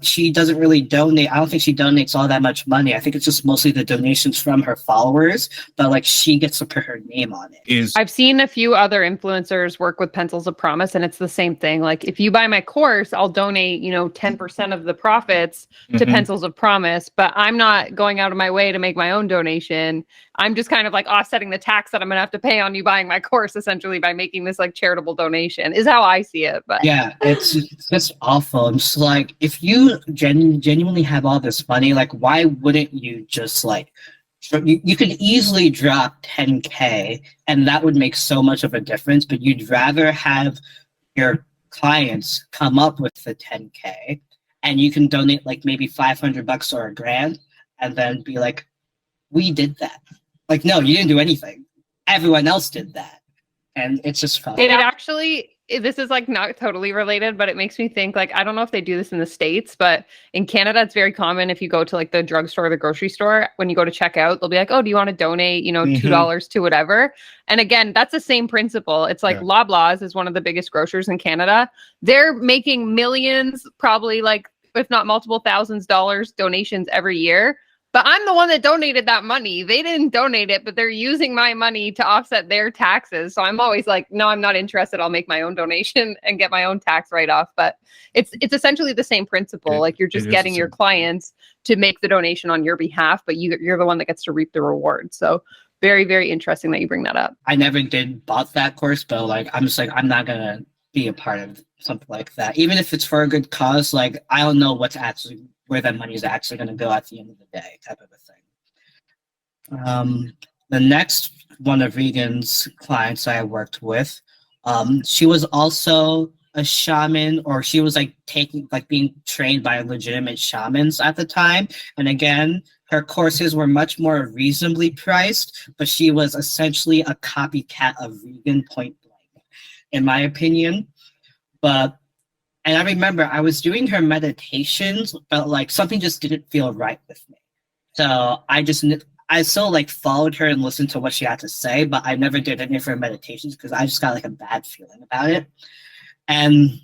she doesn't really donate. I don't think she donates all that much money. I think it's just mostly the donations from her followers, but like she gets to put her name on it. I've seen a few other influencers work with Pencils of Promise, and it's the same thing. Like if you buy my course, I'll donate, 10% of the profits to Pencils of Promise, but I'm not going out of my way to make my own donation. I'm just kind of like offsetting the tax that I'm going to have to pay on you buying my course essentially by making this like charitable donation is how I see it. But yeah, it's just awful. I'm just like, if you genuinely have all this money, like why wouldn't you just like you could easily drop 10K and that would make so much of a difference, but you'd rather have your clients come up with the 10K and you can donate like maybe $500 or $1,000 and then be like, we did that. Like, no, you didn't do anything. Everyone else did that. And it's just fun. It actually, this is like not totally related, but it makes me think like, I don't know if they do this in the States, but in Canada, it's very common if you go to like the drugstore or the grocery store, when you go to check out, they'll be like, oh, do you want to donate, $2 to whatever? And again, that's the same principle. It's like Loblaws is one of the biggest grocers in Canada. They're making millions, probably like, if not multiple thousands dollars donations every year. But I'm the one that donated that money. They didn't donate it, but they're using my money to offset their taxes. So I'm always like, no, I'm not interested. I'll make my own donation and get my own tax write-off. But it's essentially the same principle. Like you're just getting your clients to make the donation on your behalf, but you're the one that gets to reap the reward. So very, very interesting that you bring that up. I never did bought that course, but like I'm just like, I'm not gonna be a part of something like that. Even if it's for a good cause, like I don't know where that money is actually going to go at the end of the day, type of a thing. The next one of Regan's clients I worked with, she was also a shaman, or she was like being trained by legitimate shamans at the time. And again, her courses were much more reasonably priced, but she was essentially a copycat of Regan point blank, in my opinion. And I remember I was doing her meditations, but like something just didn't feel right with me. So I still like followed her and listened to what she had to say, but I never did any of her meditations because I just got like a bad feeling about it. And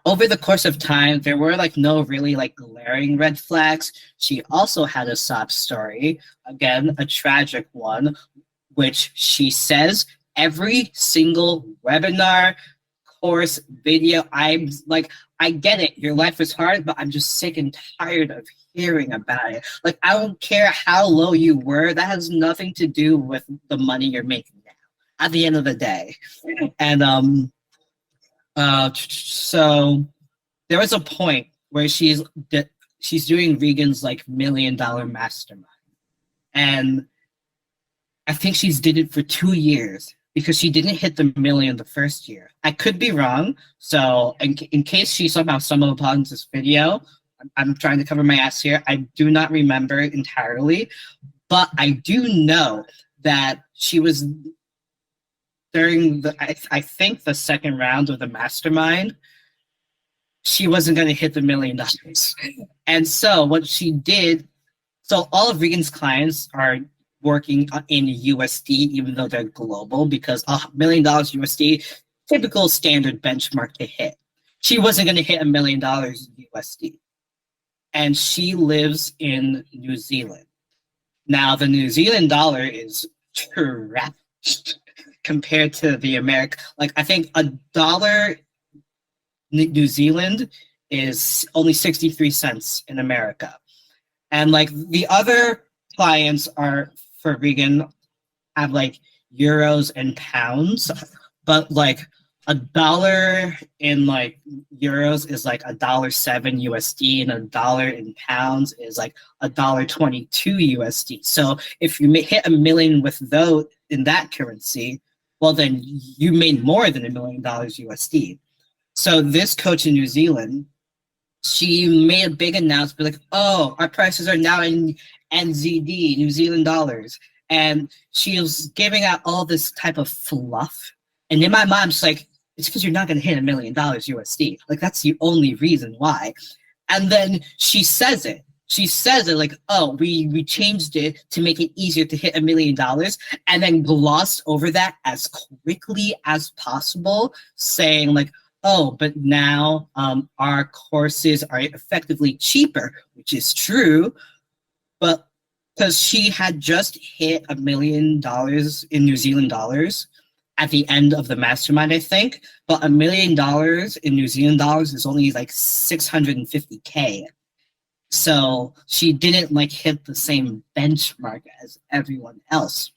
over the course of time, there were like no really like glaring red flags. She also had a sob story, again, a tragic one, which she says every single webinar, course, video, I'm like, I get it, your life is hard, but I'm just sick and tired of hearing about it. Like, I don't care how low you were, that has nothing to do with the money you're making now at the end of the day. And so there was a point where she's doing Regan's like $1 million mastermind, and I think she's did it for 2 years because she didn't hit the million the first year. I could be wrong. So in case she somehow stumbled upon this video, I'm trying to cover my ass here. I do not remember entirely, but I do know that she was during I think the second round of the mastermind, she wasn't going to hit the $1 million. And so what she did, so all of Regan's clients are working in USD, even though they're global, because $1 million USD, typical standard benchmark to hit. She wasn't going to hit $1 million USD. And she lives in New Zealand. Now, the New Zealand dollar is trashed compared to the American. Like, I think $1 New Zealand is only 63 cents in America. And like the other clients are for Regan have like euros and pounds, but like $1 in like euros is like $1.07 USD, and $1 in pounds is like $1.22 USD. So if you hit $1 million with those in that currency, well then you made more than $1 million USD. So this coach in New Zealand, she made a big announcement like, oh, our prices are now in NZD, New Zealand dollars. And she was giving out all this type of fluff. And in my mind, I'm just like, it's because you're not going to hit $1 million USD. Like, that's the only reason why. And then she says it. She says it like, oh, we changed it to make it easier to hit $1 million, and then glossed over that as quickly as possible, saying like, oh, but now our courses are effectively cheaper, which is true, but because she had just hit $1 million in New Zealand dollars at the end of the mastermind, I think. But $1 million in New Zealand dollars is only like 650K. So she didn't like hit the same benchmark as everyone else.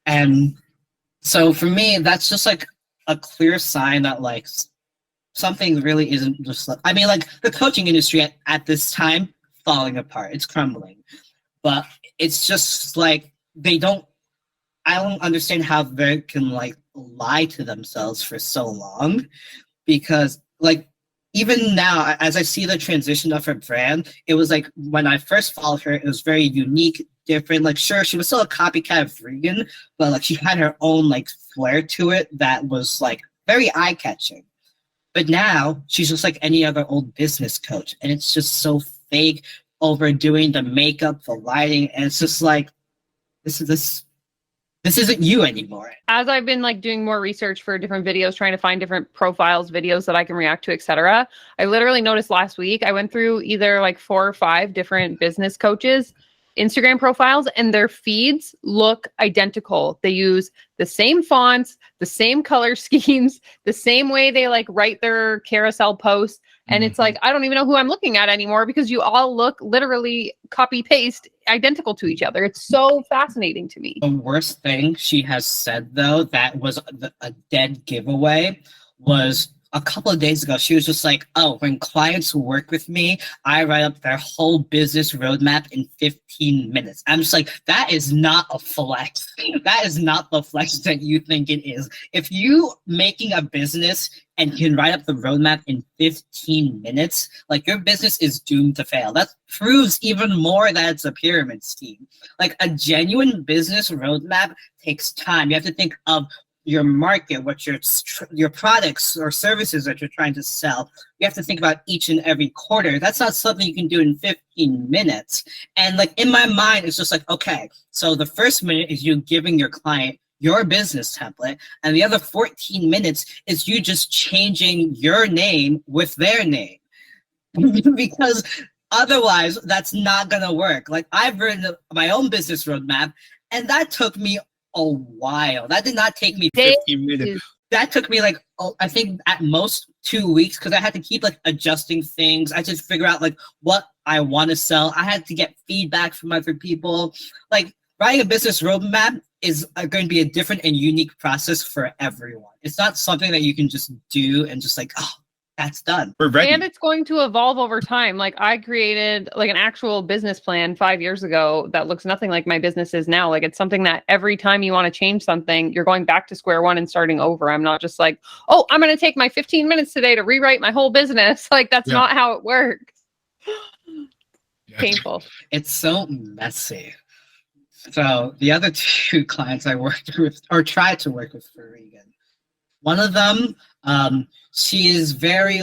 And so for me, that's just like a clear sign that like something really isn't just like, I mean, like the coaching industry at this time falling apart, it's crumbling. But it's just like they don't, I don't understand how they can like lie to themselves for so long, because like even now as I see the transition of her brand, it was like when I first followed her, it was very unique, different. Like sure, she was still a copycat of Regan, but like she had her own like flair to it that was like very eye-catching. But now she's just like any other old business coach, and it's just so fake, overdoing the makeup, the lighting, and it's just like this isn't you anymore. As I've been like doing more research for different videos, trying to find different profiles, videos that I can react to, etc., I literally noticed last week I went through either like 4 or 5 different business coaches Instagram profiles, and their feeds look identical. They use the same fonts, the same color schemes, the same way they like write their carousel posts. And it's like, I don't even know who I'm looking at anymore because you all look literally copy paste identical to each other. It's so fascinating to me. The worst thing she has said, though, that was a dead giveaway, was a couple of days ago. She was just like, oh, when clients work with me, I write up their whole business roadmap in 15 minutes. I'm just like, that is not a flex. That is not the flex that you think it is. If you making a business and can write up the roadmap in 15 minutes, like your business is doomed to fail. That proves even more that it's a pyramid scheme. Like a genuine business roadmap takes time. You have to think of your market, what your products or services that you're trying to sell. You have to think about each and every quarter. That's not something you can do in 15 minutes. And like in my mind, it's just like, okay, so the first minute is you giving your client your business template, and the other 14 minutes is you just changing your name with their name. Because otherwise that's not gonna work. Like I've written my own business roadmap, and that took me a while. That did not take me 15 minutes. That took me like, I think at most 2 weeks, because I had to keep like adjusting things. I just figure out like what I want to sell. I had to get feedback from other people. Like writing a business roadmap is going to be a different and unique process for everyone. It's not something that you can just do and just like, oh, that's done. We're ready. And it's going to evolve over time. Like I created like an actual business plan 5 years ago that looks nothing like my business is now. Like it's something that every time you want to change something, you're going back to square one and starting over. I'm not just like, oh, I'm going to take my 15 minutes today to rewrite my whole business. Like that's not how it works. Painful. It's so messy. So the other 2 clients I worked with or tried to work with for Regan, one of them, she is very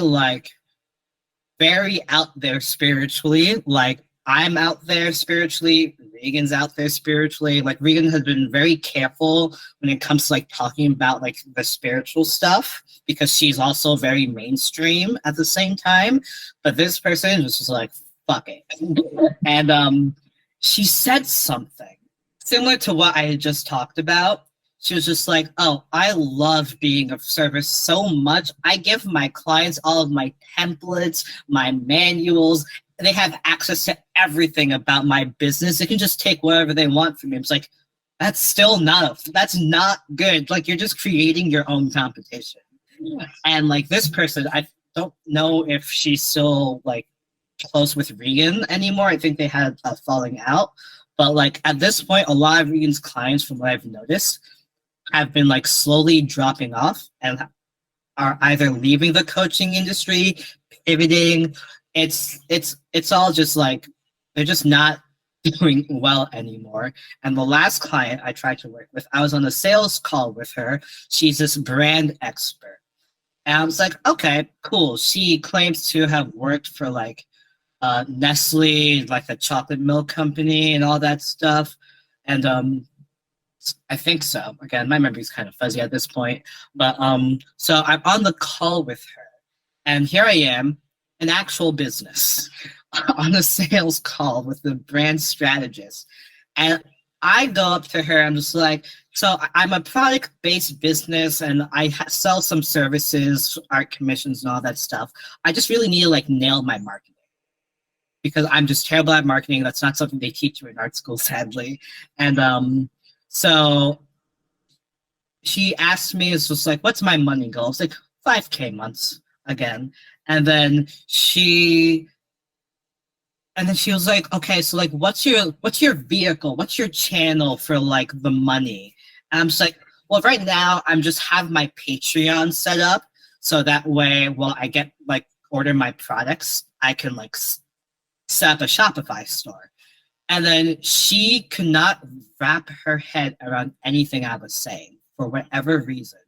out there spiritually. Like I'm out there spiritually, Regan's out there spiritually. Like Regan has been very careful when it comes to like talking about like the spiritual stuff, because she's also very mainstream at the same time. But this person was just like, fuck it. And she said something similar to what I had just talked about. She was just like, oh, I love being of service so much. I give my clients all of my templates, my manuals. They have access to everything about my business. They can just take whatever they want from me. It's like, that's not good. Like, you're just creating your own competition. And like this person, I don't know if she's still like close with Regan anymore. I think they had a falling out. But like at this point, a lot of Regan's clients, from what I've noticed, have been like slowly dropping off and are either leaving the coaching industry, pivoting. It's all just like they're just not doing well anymore. And the last client I tried to work with, I was on a sales call with her. She's this brand expert. And I was like, okay, cool. She claims to have worked for like Nestle, like the chocolate milk company and all that stuff. And I think so. Again, my memory's kind of fuzzy at this point. But so I'm on the call with her. And here I am, an actual business on a sales call with the brand strategist. And I go up to her, I'm just like, so I'm a product based business and I sell some services, art commissions, and all that stuff. I just really need to like nail my marketing because I'm just terrible at marketing. That's not something they teach you in art school, sadly. And so she asked me, it's just like, what's my money goal? It's like 5K months again. And then she was like, okay, so like what's your vehicle? What's your channel for like the money? And I'm just like, well, right now I'm just have my Patreon set up so that way while I get like order my products, I can like set up a Shopify store. And then she could not wrap her head around anything I was saying for whatever reason.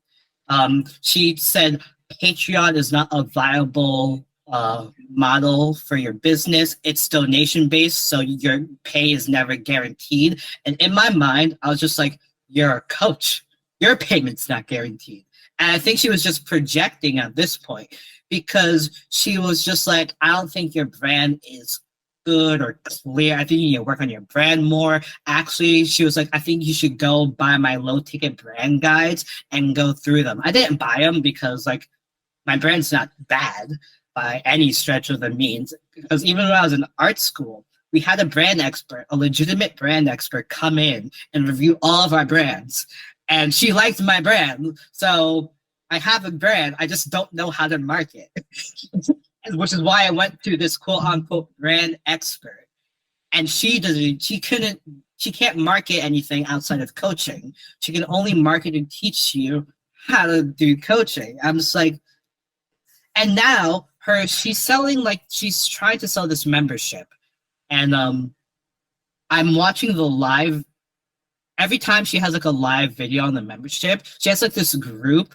She said Patreon is not a viable model for your business. It's donation based, so your pay is never guaranteed. And in my mind, I was just like, you're a coach. Your payment's not guaranteed. And I think she was just projecting at this point because she was just like, I don't think your brand is good or clear. I think you need to work on your brand more. Actually, she was like, I think you should go buy my low ticket brand guides and go through them. I didn't buy them because like my brand's not bad by any stretch of the means. Because even when I was in art school, we had a brand expert, a legitimate brand expert, come in and review all of our brands. And she liked my brand. So I have a brand, I just don't know how to market. Which is why I went to this quote unquote brand expert. And she can't market anything outside of coaching. She can only market and teach you how to do coaching. I'm just like, and now she's selling, like she's trying to sell this membership. And I'm watching the live every time she has like a live video on the membership, she has like this group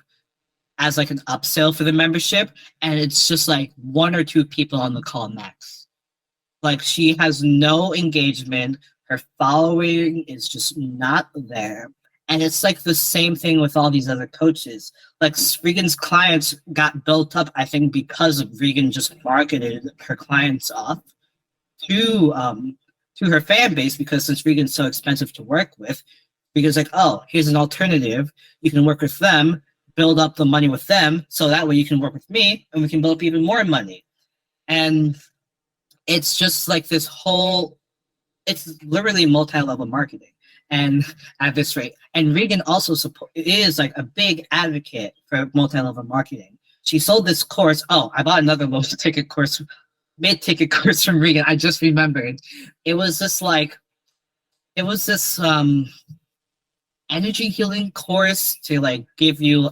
as like an upsell for the membership, and it's just like 1 or 2 people on the call max. Like she has no engagement, her following is just not there. And it's like the same thing with all these other coaches. Like Regan's clients got built up, I think, because of Regan just marketed her clients off to her fan base, because since Regan's so expensive to work with, Regan's like, oh, here's an alternative. You can work with them, build up the money with them, so that way you can work with me and we can build up even more money. And it's just like this whole, it's literally multi-level marketing. And at this rate, and Regan also is like a big advocate for multi-level marketing. She sold this course. Oh, I bought another mid-ticket course from Regan. I just remembered. It was this energy healing course to like give you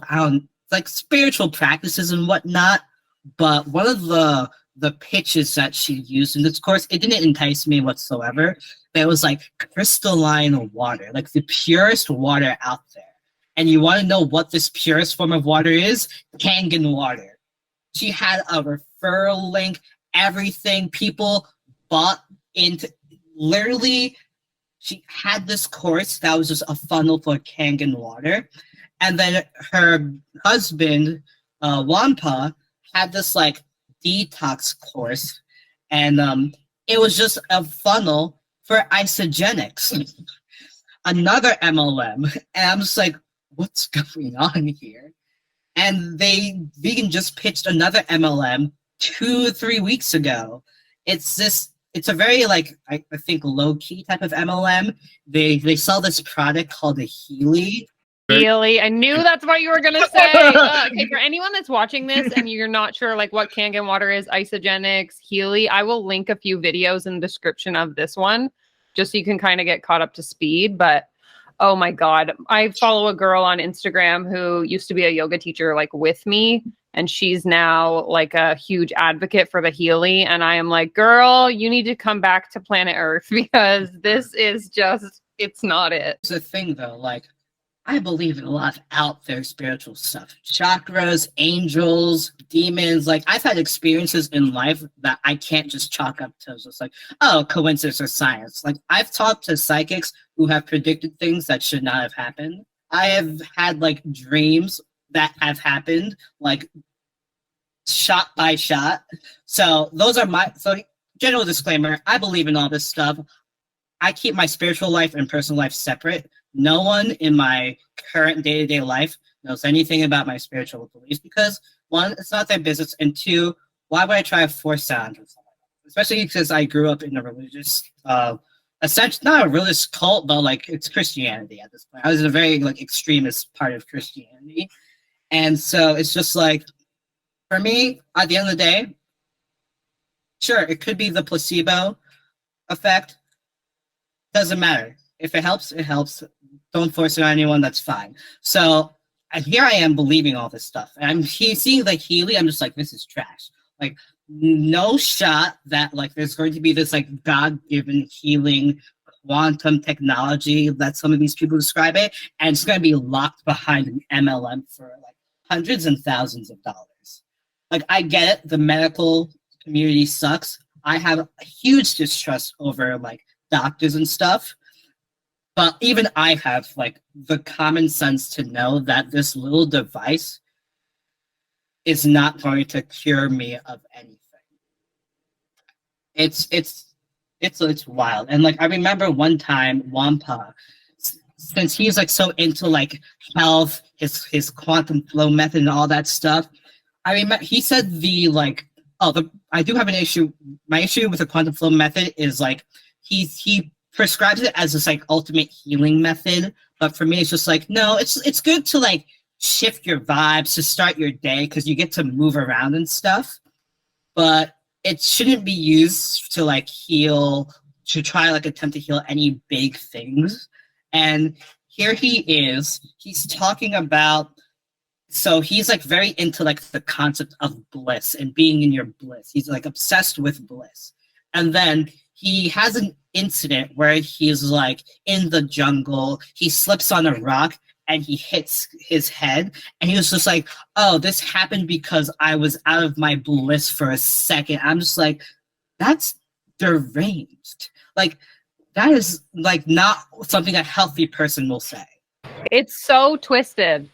like spiritual practices and whatnot. But one of the pitches that she used in this course, it didn't entice me whatsoever. It was like crystalline water, like the purest water out there. And you want to know what this purest form of water is? Kangen water. She had a referral link, everything. People bought into, literally, she had this course that was just a funnel for Kangen water. And then her husband, Wampa, had this like detox course. And it was just a funnel for isogenics, another MLM. And I'm just like, what's going on here? And Vegan just pitched another MLM 2 or 3 weeks ago. It's a very like I think low-key type of MLM. They sell this product called a Healy. Healy. I knew that's what you were gonna say. Okay, for anyone that's watching this and you're not sure like what Kangen water is, isogenics, Healy, I will link a few videos in the description of this one just so you can kind of get caught up to speed. But oh my God, I follow a girl on Instagram who used to be a yoga teacher like with me, and she's now like a huge advocate for the Healy. And I am like, girl, you need to come back to planet Earth because this is just, it's not it. It's a thing though, like I believe in a lot of out there spiritual stuff. Chakras, angels, demons. Like I've had experiences in life that I can't just chalk up to just like, oh, coincidence or science. Like I've talked to psychics who have predicted things that should not have happened. I have had like dreams that have happened. Like shot by shot. So those are general disclaimer. I believe in all this stuff. I keep my spiritual life and personal life separate. No one in my current day-to-day life knows anything about my spiritual beliefs because one, it's not their business, and two, why would I try to force that onto someone? Especially because I grew up in a religious, essentially not a religious cult, but like it's Christianity at this point. I was a very like extremist part of Christianity, and so it's just like for me, at the end of the day, sure, it could be the placebo effect. Doesn't matter. If it helps, it helps. Don't force it on anyone. That's fine. So, and here I am believing all this stuff, and I'm seeing like healing. I'm just like, this is trash. Like, no shot that like there's going to be this like God-given healing quantum technology that some of these people describe it, and it's going to be locked behind an MLM for like hundreds and thousands of dollars. Like, I get it. The medical community sucks. I have a huge distrust over like doctors and stuff, but even I have like the common sense to know that this little device is not going to cure me of anything. It's wild. And like I remember one time Wampa, since he's like so into like health, his quantum flow method and all that stuff, I remember he said I do have an issue. My issue with the quantum flow method is like he prescribes it as this like ultimate healing method, but for me it's just like no, it's good to like shift your vibes to start your day because you get to move around and stuff, but it shouldn't be used to like heal, to try like attempt to heal any big things. And here he's talking about, so he's like very into like the concept of bliss and being in your bliss. He's like obsessed with bliss. And then he has an incident where he's like in the jungle, he slips on a rock and he hits his head, and he was just like, oh, this happened because I was out of my bliss for a second. I'm just like, that's deranged. Like, that is like not something a healthy person will say. It's so twisted.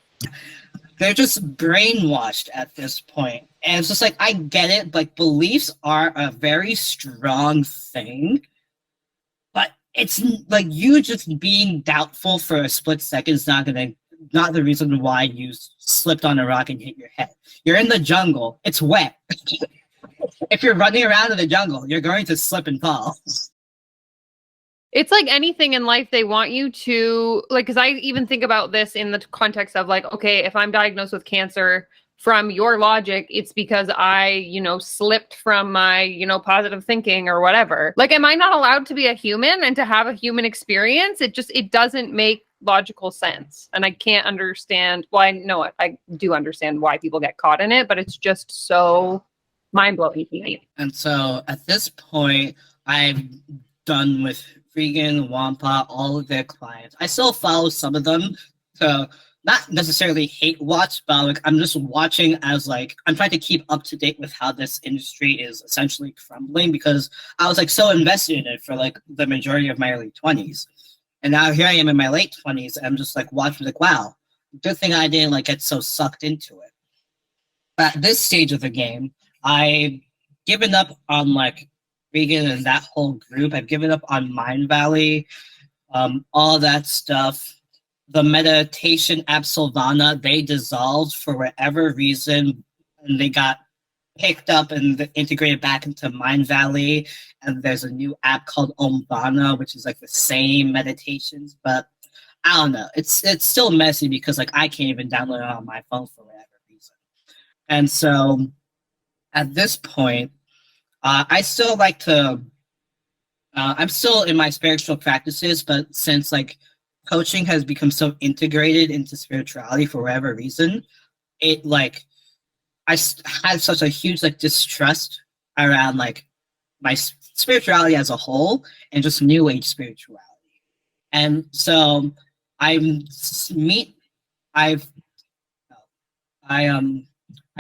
They're just brainwashed at this point. And it's just like, I get it, like beliefs are a very strong thing, but it's like you just being doubtful for a split second is not the reason why you slipped on a rock and hit your head. You're in the jungle, it's wet. If you're running around in the jungle, you're going to slip and fall. It's like anything in life they want you to, like, because I even think about this in the context of like, okay, if I'm diagnosed with cancer, from your logic, it's because I, slipped from my, positive thinking or whatever. Like, am I not allowed to be a human and to have a human experience? It doesn't make logical sense. And I can't understand, well, I know it. I do understand why people get caught in it, but it's just so mind-blowing to me. And so at this point, I'm done with Regan, Wampa, all of their clients. I still follow some of them to not necessarily hate watch, but like I'm just watching as like I'm trying to keep up to date with how this industry is essentially crumbling because I was like so invested in it for like the majority of my early 20s. And now here I am in my late 20s and I'm just like watching like, wow, good thing I didn't like get so sucked into it. At this stage of the game, I've given up on like Regan and that whole group. I've given up on Mind Valley, all that stuff. The meditation app Solvana, they dissolved for whatever reason, and they got picked up and integrated back into Mind Valley. And there's a new app called Omvana, which is like the same meditations, but I don't know. It's still messy because like I can't even download it on my phone for whatever reason. And so at this point, I still like to. I'm still in my spiritual practices, but since like coaching has become so integrated into spirituality for whatever reason, it like I had such a huge like distrust around like my spirituality as a whole and just new age spirituality. And so I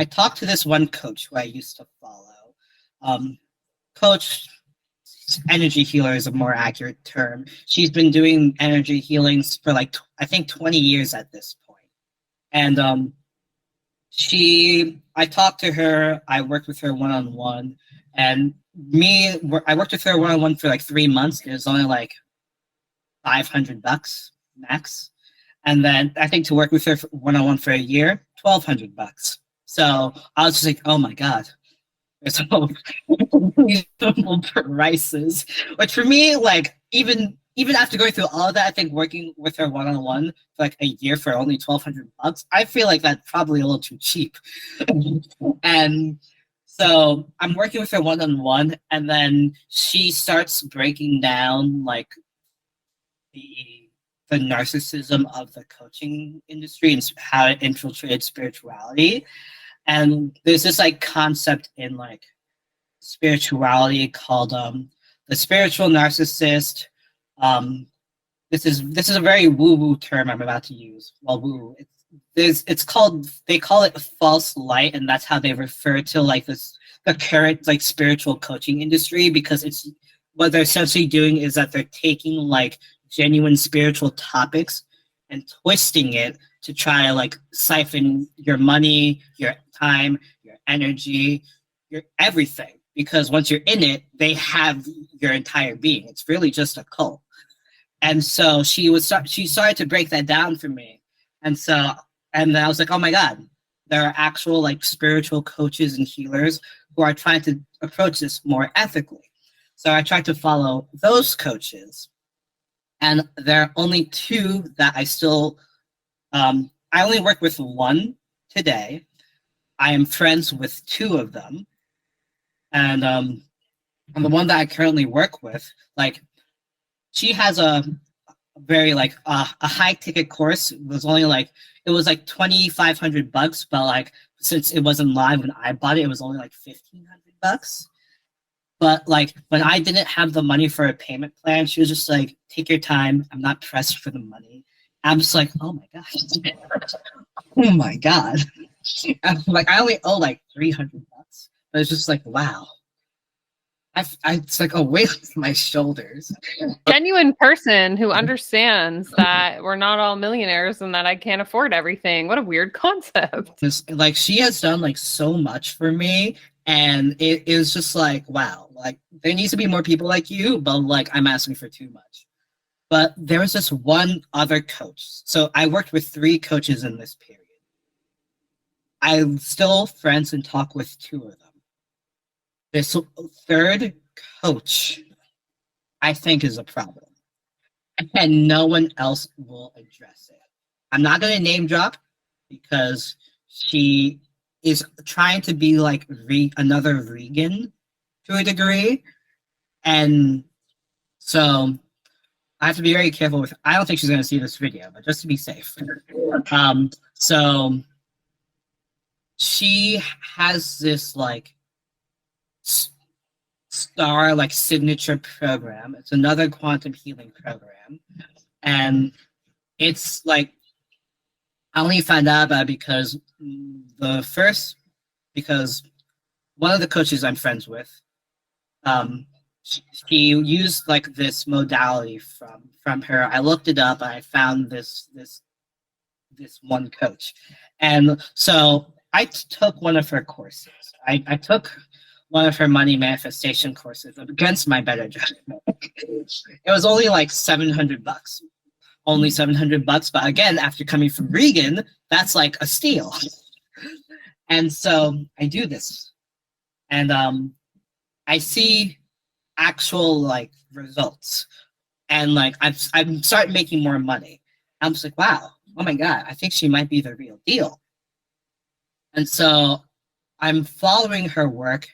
talked to this one coach who I used to follow. Coach energy healer is a more accurate term. She's been doing energy healings for like I think 20 years at this point. And I talked to her, I worked with her one-on-one, and I worked with her one-on-one for like 3 months. It was only like $500 max. And then I think to work with her one-on-one for a year, $1,200. So I was just like, oh my God, there's so reasonable prices. Which for me, like even after going through all of that, I think working with her one-on-one for like a year for only $1,200, I feel like that's probably a little too cheap. And so I'm working with her one-on-one, and then she starts breaking down like the the narcissism of the coaching industry and how it infiltrated spirituality. And there's this like concept in like spirituality called the spiritual narcissist. Um, this is a very woo-woo term I'm about to use. Well, woo. It's called, they call it false light, and that's how they refer to like the current like spiritual coaching industry, because it's what they're essentially doing is that they're taking like genuine spiritual topics and twisting it to try to like siphon your money, your time, your energy, your everything. Because once you're in it, they have your entire being. It's really just a cult. And so she started to break that down for me. And then I was like, oh my God, there are actual like spiritual coaches and healers who are trying to approach this more ethically. So I tried to follow those coaches. And there are only two that I only work with one today. I am friends with two of them. And the one that I currently work with, like, she has a very like a high ticket course. It was like $2,500, but like since it wasn't live when I bought it, it was only like $1,500. But like when I didn't have the money for a payment plan, she was just like, "Take your time. I'm not pressed for the money." I'm just like, "Oh my God, oh my God!" I'm like, I only owe like $300, but it's just like, wow. It's like a weight off my shoulders. Genuine person who understands that we're not all millionaires and that I can't afford everything. What a weird concept. Like she has done like so much for me, and it is just like, wow, like there needs to be more people like you, but like I'm asking for too much. But there was this one other coach. So I worked with 3 coaches in this period. I'm still friends and talk with 2 of them. This third coach, I think, is a problem, and no one else will address it. I'm not going to name drop because she is trying to be like another Regan to a degree, and so I have to be very careful with. I don't think she's going to see this video, but just to be safe. So she has this like star like signature program. It's another quantum healing program, and it's like I only found out about it because one of the coaches I'm friends with, she used like this modality from her. I looked it up. I found this one coach, and so I took one of her courses. I took one of her money manifestation courses against my better judgment. It was only like $700, only $700. But again, after coming from Regan, that's like a steal. And so I do this, and I see actual like results, and like I'm starting making more money. I'm just like, wow, oh my God, I think she might be the real deal. And so I'm following her work.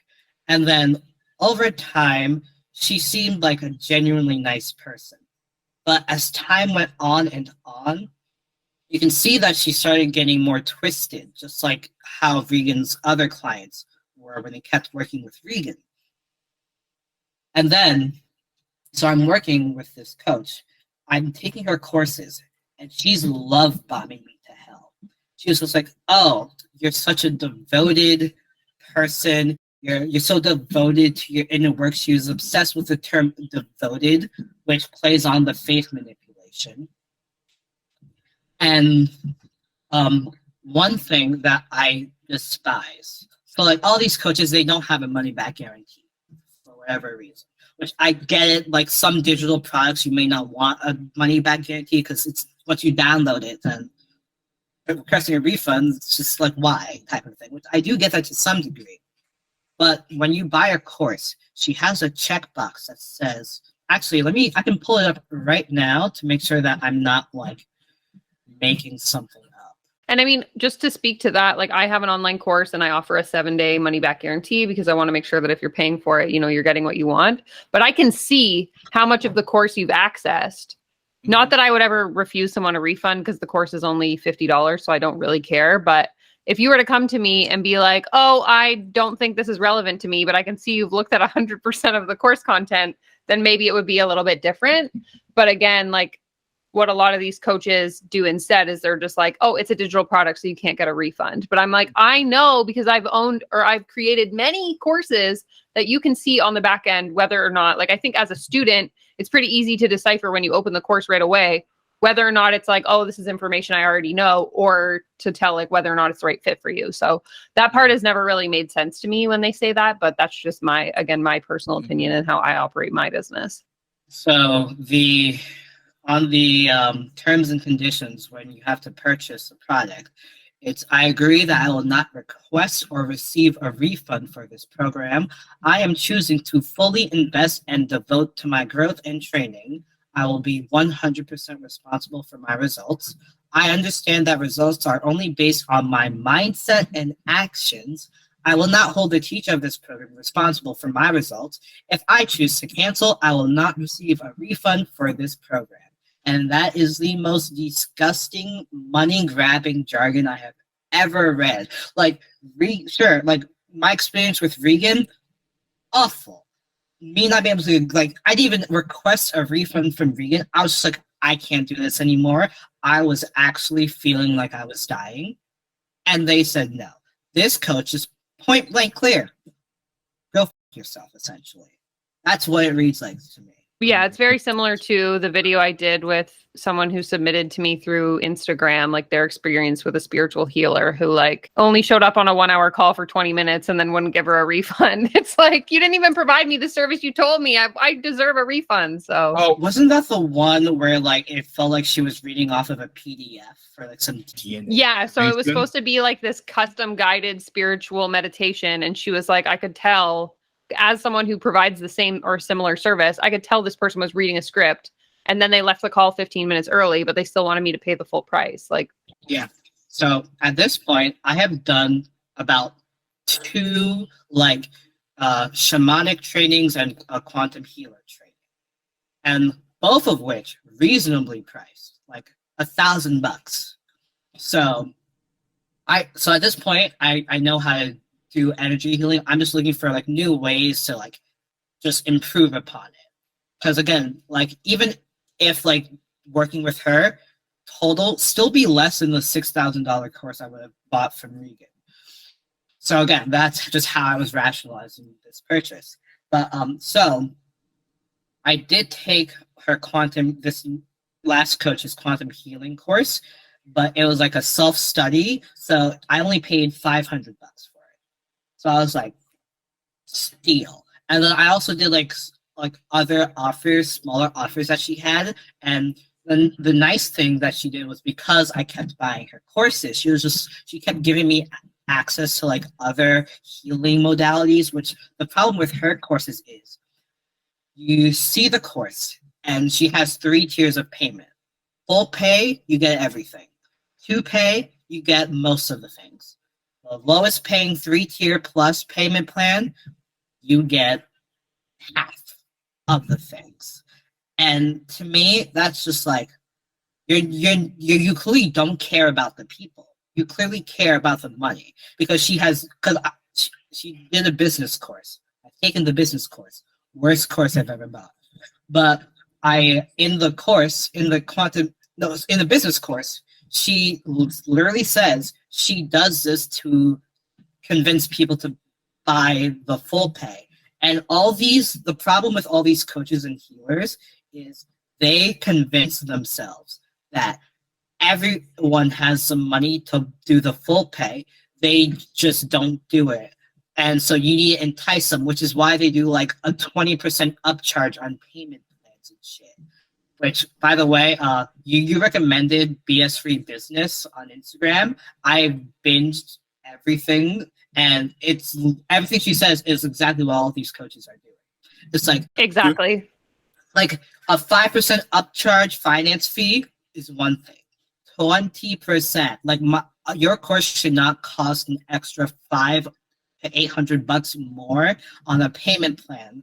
And then over time, she seemed like a genuinely nice person. But as time went on and on, you can see that she started getting more twisted, just like how Regan's other clients were when they kept working with Regan. And then, so I'm working with this coach. I'm taking her courses, and she's love bombing me to hell. She was just like, "Oh, you're such a devoted person. You're so devoted to your inner work." She was obsessed with the term devoted, which plays on the faith manipulation. And one thing that I despise. So like all these coaches, they don't have a money back guarantee for whatever reason. Which I get it. Like some digital products, you may not want a money back guarantee because it's once you download it, then requesting a refund, it's just like why type of thing. Which I do get that to some degree. But when you buy a course, she has a checkbox that says, actually, I can pull it up right now to make sure that I'm not like making something up. And I mean, just to speak to that, like I have an online course and I offer a 7-day money back guarantee because I want to make sure that if you're paying for it, you're getting what you want. But I can see how much of the course you've accessed. Not that I would ever refuse someone a refund because the course is only $50, so I don't really care. But if you were to come to me and be like, oh, I don't think this is relevant to me, but I can see you've looked at 100% of the course content, then maybe it would be a little bit different. But again, like what a lot of these coaches do instead is they're just like, oh, it's a digital product, so you can't get a refund. But I'm like, I know because I've owned or I've created many courses that you can see on the back end whether or not, like I think as a student, it's pretty easy to decipher when you open the course right away whether or not it's like, oh, this is information I already know, or to tell like whether or not it's the right fit for you. So that part has never really made sense to me when they say that, but that's just my personal opinion and how I operate my business. So on the terms and conditions when you have to purchase a product, I agree that I will not request or receive a refund for this program. I am choosing to fully invest and devote to my growth and training. I will be 100% responsible for my results. I understand that results are only based on my mindset and actions. I will not hold the teacher of this program responsible for my results. If I choose to cancel, I will not receive a refund for this program. And that is the most disgusting, money-grabbing jargon I have ever read. Like, sure, like, my experience with Regan, awful. Me not being able to, like, I didn't even request a refund from Regan. I was just like, I can't do this anymore. I was actually feeling like I was dying. And they said no. This coach is point blank clear. Go f yourself, essentially. That's what it reads like to me. Yeah, it's very similar to the video I did with someone who submitted to me through Instagram, like their experience with a spiritual healer who like only showed up on a 1-hour call for 20 minutes and then wouldn't give her a refund. It's like, you didn't even provide me the service you told me. I deserve a refund. So wasn't that the one where like it felt like she was reading off of a PDF for like some DNA? Yeah, so it was supposed to be like this custom guided spiritual meditation, and she was like, I could tell as someone who provides the same or similar service, I could tell this person was reading a script, and then they left the call 15 minutes early, but they still wanted me to pay the full price. Like, yeah. So at this point, I have done about 2 like shamanic trainings and a quantum healer training, and both of which reasonably priced, like $1,000. So at this point, I know how to do energy healing. I'm just looking for like new ways to like just improve upon it. Because again, like even if like working with her, total still be less than the $6,000 course I would have bought from Regan. So again, that's just how I was rationalizing this purchase. But so I did take her this last coach's quantum healing course, but it was like a self-study, so I only paid $500 for it. So I was like, steal. And then I also did like other offers, smaller offers that she had. And then the nice thing that she did was because I kept buying her courses, she kept giving me access to like other healing modalities, which the problem with her courses is you see the course and she has 3 tiers of payment. Full pay, you get everything. 2 pay, you get most of the things. The lowest paying 3-tier plus payment plan, you get half of the things. And to me, that's just like you clearly don't care about the people. You clearly care about the money because she did a business course. I've taken the business course, worst course I've ever bought. But in the business course, she literally says she does this to convince people to buy the full pay. And the problem with all these coaches and healers is they convince themselves that everyone has some money to do the full pay. They just don't do it. And so you need to entice them, which is why they do like a 20% upcharge on payment plans and shit. Which, by the way, you recommended BS Free Business on Instagram. I binged everything, and it's everything she says is exactly what all these coaches are doing. It's like Exactly. like a 5% upcharge finance fee is one thing. 20%, like your course should not cost an extra $500 to $800 more on a payment plan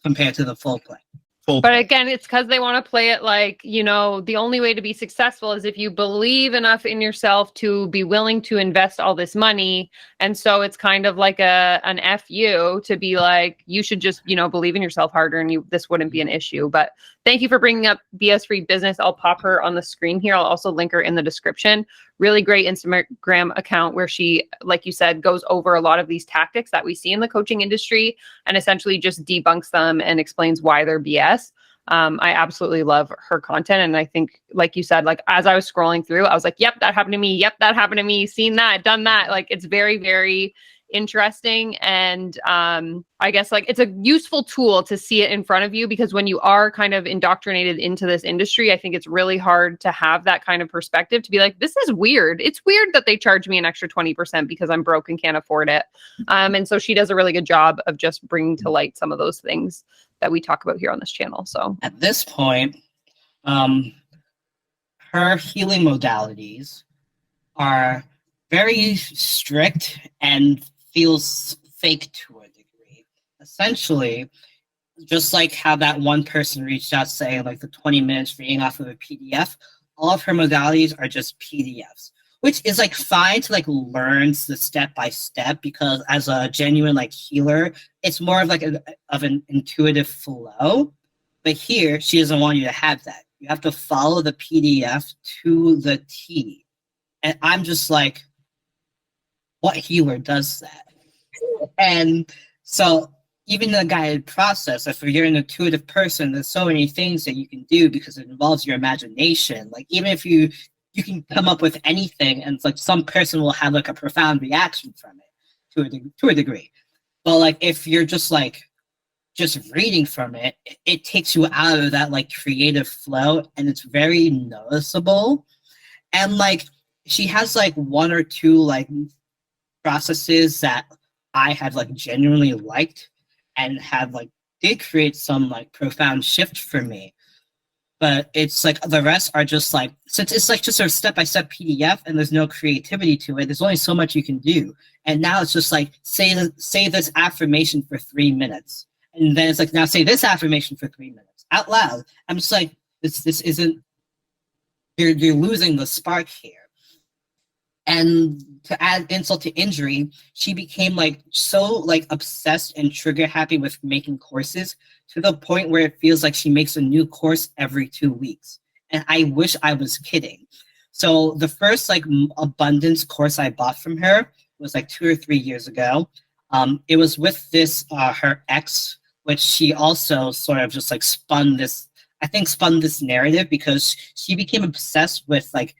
compared to the full plan. But again, it's because they want to play it like, the only way to be successful is if you believe enough in yourself to be willing to invest all this money. And so it's kind of like an FU to be like, you should just, believe in yourself harder and this wouldn't be an issue. But thank you for bringing up BS Free Business. I'll pop her on the screen here. I'll also link her in the description. Really great Instagram account where she, like you said, goes over a lot of these tactics that we see in the coaching industry and essentially just debunks them and explains why they're BS. I absolutely love her content. And I think, like you said, like as I was scrolling through, I was like, yep, that happened to me. Yep, that happened to me. Seen that, done that. Like it's very, very interesting. And I guess like it's a useful tool to see it in front of you, because when you are kind of indoctrinated into this industry, I think it's really hard to have that kind of perspective to be like, this is weird. It's weird that they charge me an extra 20% because I'm broke and can't afford it. And so she does a really good job of just bringing to light some of those things that we talk about here on this channel. So at this point, her healing modalities are very strict and feels fake to a degree. Essentially, just like how that one person reached out saying like the 20 minutes reading off of a PDF, all of her modalities are just PDFs, which is like fine to like learn the step by step, because as a genuine like healer, it's more of like an intuitive flow. But here, she doesn't want you to have that. You have to follow the PDF to the T. And I'm just like, what healer does that? And so even the guided process, if you're an intuitive person, there's so many things that you can do because it involves your imagination. Like even if you can come up with anything, and it's like some person will have like a profound reaction from it to a degree. But like if you're just reading from it, it takes you out of that like creative flow, and it's very noticeable. And like she has like one or two like processes that I had like genuinely liked and have like did create some like profound shift for me. But it's like the rest are just like, since it's like just a step-by-step PDF and there's no creativity to it, there's only so much you can do. And now it's just like say this affirmation for 3 minutes, and then it's like now say this affirmation for 3 minutes out loud. I'm just like, this isn't, you're losing the spark here. And to add insult to injury, she became like so like obsessed and trigger happy with making courses to the point where it feels like she makes a new course every 2 weeks. And I wish I was kidding. So the first like abundance course I bought from her was like 2 or 3 years ago. It was with this her ex, which she also sort of just like spun this narrative because she became obsessed with like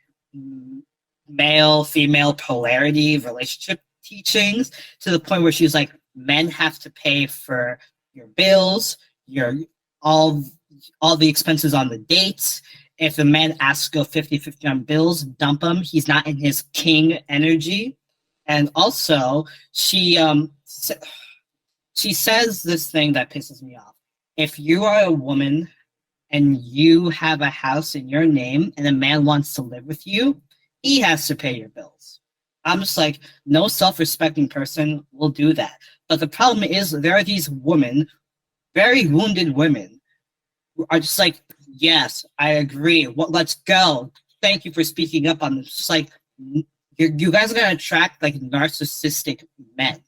male-female polarity relationship teachings to the point where she's like, men have to pay for your bills, your all the expenses on the dates. If the man asks to go 50-50 on bills, dump him. He's not in his king energy. And also, she says this thing that pisses me off. If you are a woman and you have a house in your name and a man wants to live with you, he has to pay your bills. I'm just like, no self-respecting person will do that. But the problem is there are these women, very wounded women, who are just like, yes, I agree. Let's go. Thank you for speaking up on this. It's like, you guys are going to attract like narcissistic men.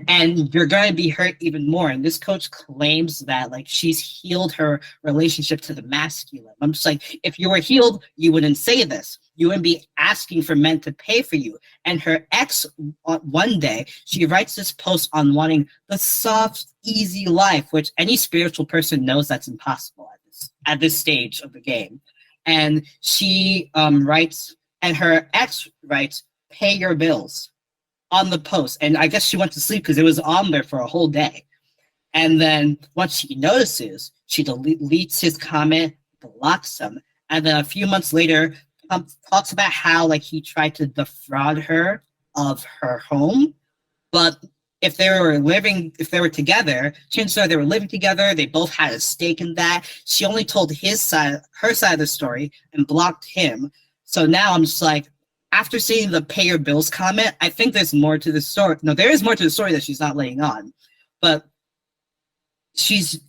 And you're going to be hurt even more. And this coach claims that like she's healed her relationship to the masculine. I'm just like, if you were healed, you wouldn't say this. You wouldn't be asking for men to pay for you. And her ex, one day, she writes this post on wanting the soft, easy life, which any spiritual person knows that's impossible at this stage of the game. and she writes, and her ex writes, "Pay your bills," on the post. And I guess she went to sleep because it was on there for a whole day. And then once she notices, she deletes his comment, blocks him, and then a few months later talks about how like he tried to defraud her of her home. But if they were together, chances are they were living together. They both had a stake in that. She only told her side of the story and blocked him. So now I'm just like, after seeing the pay your bills comment, I think there's more to the story. No, there is more to the story that she's not laying on, but she's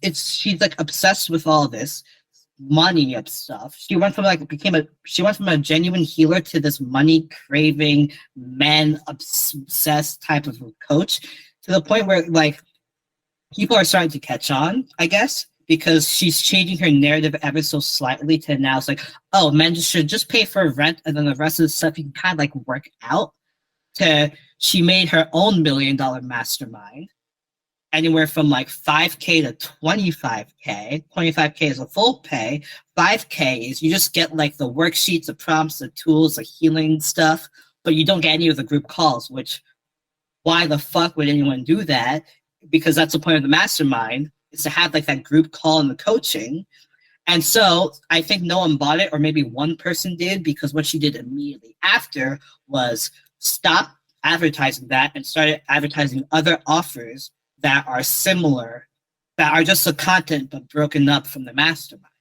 like obsessed with all this money and stuff. She went from a genuine healer to this money craving, man obsessed type of coach, to the point where like people are starting to catch on, I guess, because she's changing her narrative ever so slightly to now it's like, oh, men should just pay for rent and then the rest of the stuff you can kind of like work out. To she made her own $1 million mastermind, anywhere from like 5K to 25K. 25K is a full pay. 5K is you just get like the worksheets, the prompts, the tools, the healing stuff, but you don't get any of the group calls, which why the fuck would anyone do that? Because that's the point of the mastermind, is to have like that group call and the coaching. And so I think no one bought it, or maybe one person did, because what she did immediately after was stop advertising that and started advertising other offers that are similar, that are just the content but broken up from the mastermind.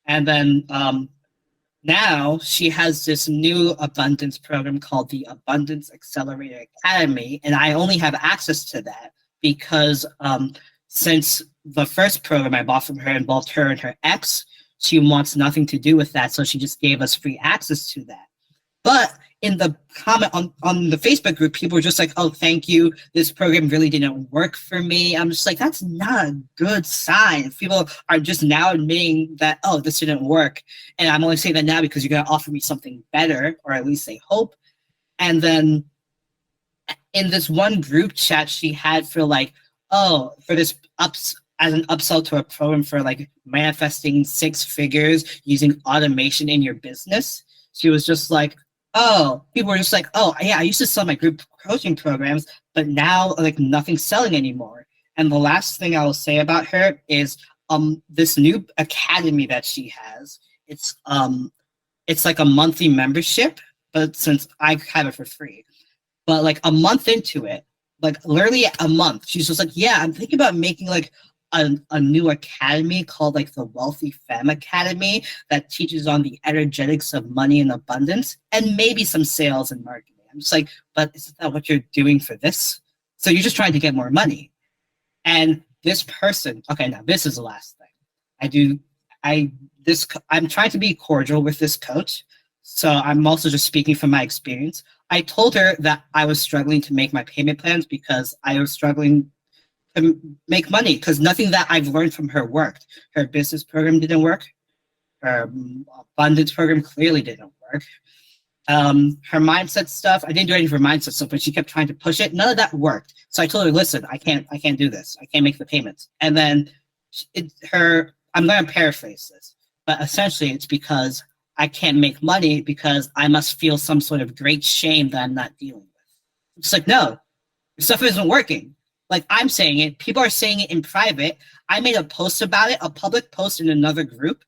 And then now she has this new abundance program called the Abundance Accelerator Academy, and I only have access to that because since the first program I bought from her involved her and her ex, she wants nothing to do with that, so she just gave us free access to that. But in the comment on the Facebook group, people were just like, oh, thank you. This program really didn't work for me. I'm just like, that's not a good sign. People are just now admitting that, oh, this didn't work. And I'm only saying that now because you're going to offer me something better, or at least they hope. And then in this one group chat she had for like, oh, for this as an upsell to a program for like manifesting 6 figures using automation in your business, she was just like, oh, people were just like, oh, yeah, I used to sell my group coaching programs, but now like nothing's selling anymore. And the last thing I will say about her is this new academy that she has. It's like a monthly membership, but since I have it for free, but like a month into it, like literally a month, she's just like, yeah, I'm thinking about making like a new academy called like the Wealthy Femme Academy that teaches on the energetics of money and abundance and maybe some sales and marketing. I'm just like, but isn't that what you're doing for this? So you're just trying to get more money. And this person, okay, now this is the last thing. I'm trying to be cordial with this coach. So I'm also just speaking from my experience. I told her that I was struggling to make my payment plans because I was struggling to make money because nothing that I've learned from her worked. Her business program didn't work. Her abundance program clearly didn't work. Her mindset stuff, I didn't do anything for mindset stuff, but she kept trying to push it. None of that worked. So I told her, listen, I can't do this. I can't make the payments. And then I'm going to paraphrase this, but essentially it's because I can't make money because I must feel some sort of great shame that I'm not dealing with. It's like, no, your stuff isn't working. Like I'm saying it, people are saying it in private. I made a post about it, a public post in another group,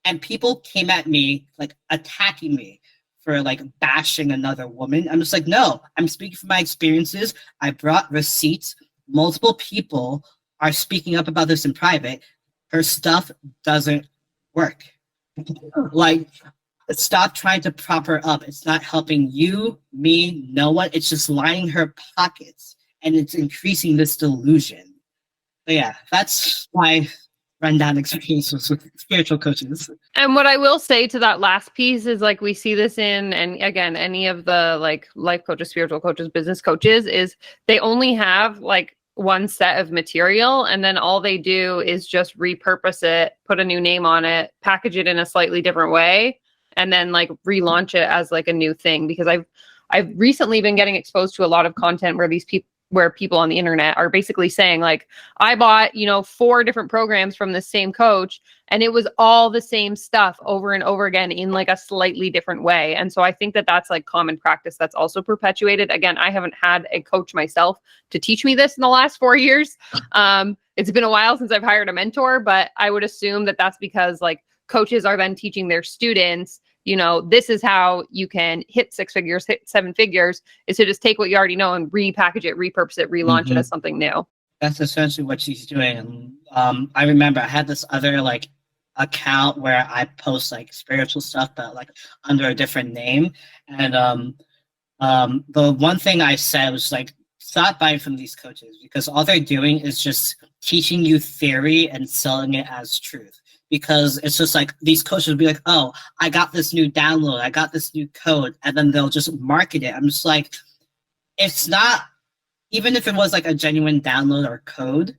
and people came at me like attacking me for like bashing another woman. I'm just like, no, I'm speaking from my experiences. I brought receipts. Multiple people are speaking up about this in private. Her stuff doesn't work. Like, stop trying to prop her up. It's not helping you, me, no one. It's just lining her pockets, and it's increasing this delusion. But yeah, that's my rundown experiences with spiritual coaches. And what I will say to that last piece is like we see this in, and again, any of the like life coaches, spiritual coaches, business coaches, is they only have like one set of material, and then all they do is just repurpose it, put a new name on it, package it in a slightly different way, and then like relaunch it as like a new thing. Because I've recently been getting exposed to a lot of content where these where people on the internet are basically saying like, I bought, 4 different programs from the same coach and it was all the same stuff over and over again in like a slightly different way. And so I think that that's like common practice that's also perpetuated. Again, I haven't had a coach myself to teach me this in the last 4 years. It's been a while since I've hired a mentor, but I would assume that that's because like coaches are then teaching their students, this is how you can hit 6 figures, hit 7 figures, is to just take what you already know and repackage it, repurpose it, relaunch it as something new. That's essentially what she's doing. I remember I had this other like account where I post like spiritual stuff, but like under a different name. And the one thing I said was like, stop buying from these coaches because all they're doing is just teaching you theory and selling it as truth. Because it's just like these coaches will be like, oh, I got this new download, I got this new code, and then they'll just market it. I'm just like, it's not, even if it was like a genuine download or code,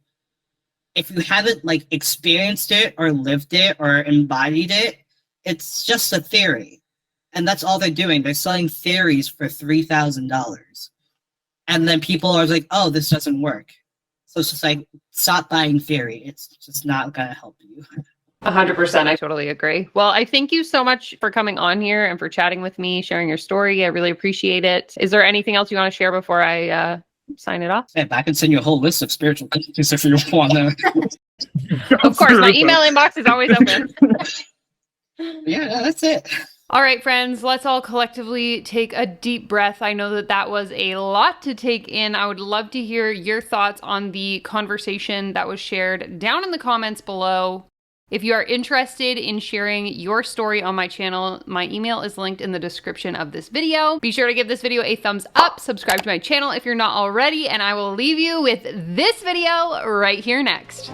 if you haven't like experienced it or lived it or embodied it, it's just a theory. And that's all they're doing. They're selling theories for $3,000. And then people are like, oh, this doesn't work. So it's just like, stop buying theory. It's just not going to help you. 100%. I totally agree. Well, I thank you so much for coming on here and for chatting with me, sharing your story. I really appreciate it. Is there anything else you want to share before I sign it off? Yeah, I can send you a whole list of spiritual coaches if you want to. Of course, my email inbox is always open. Yeah, that's it. All right, friends, let's all collectively take a deep breath. I know that that was a lot to take in. I would love to hear your thoughts on the conversation that was shared down in the comments below. If you are interested in sharing your story on my channel, my email is linked in the description of this video. Be sure to give this video a thumbs up, subscribe to my channel if you're not already, and I will leave you with this video right here next.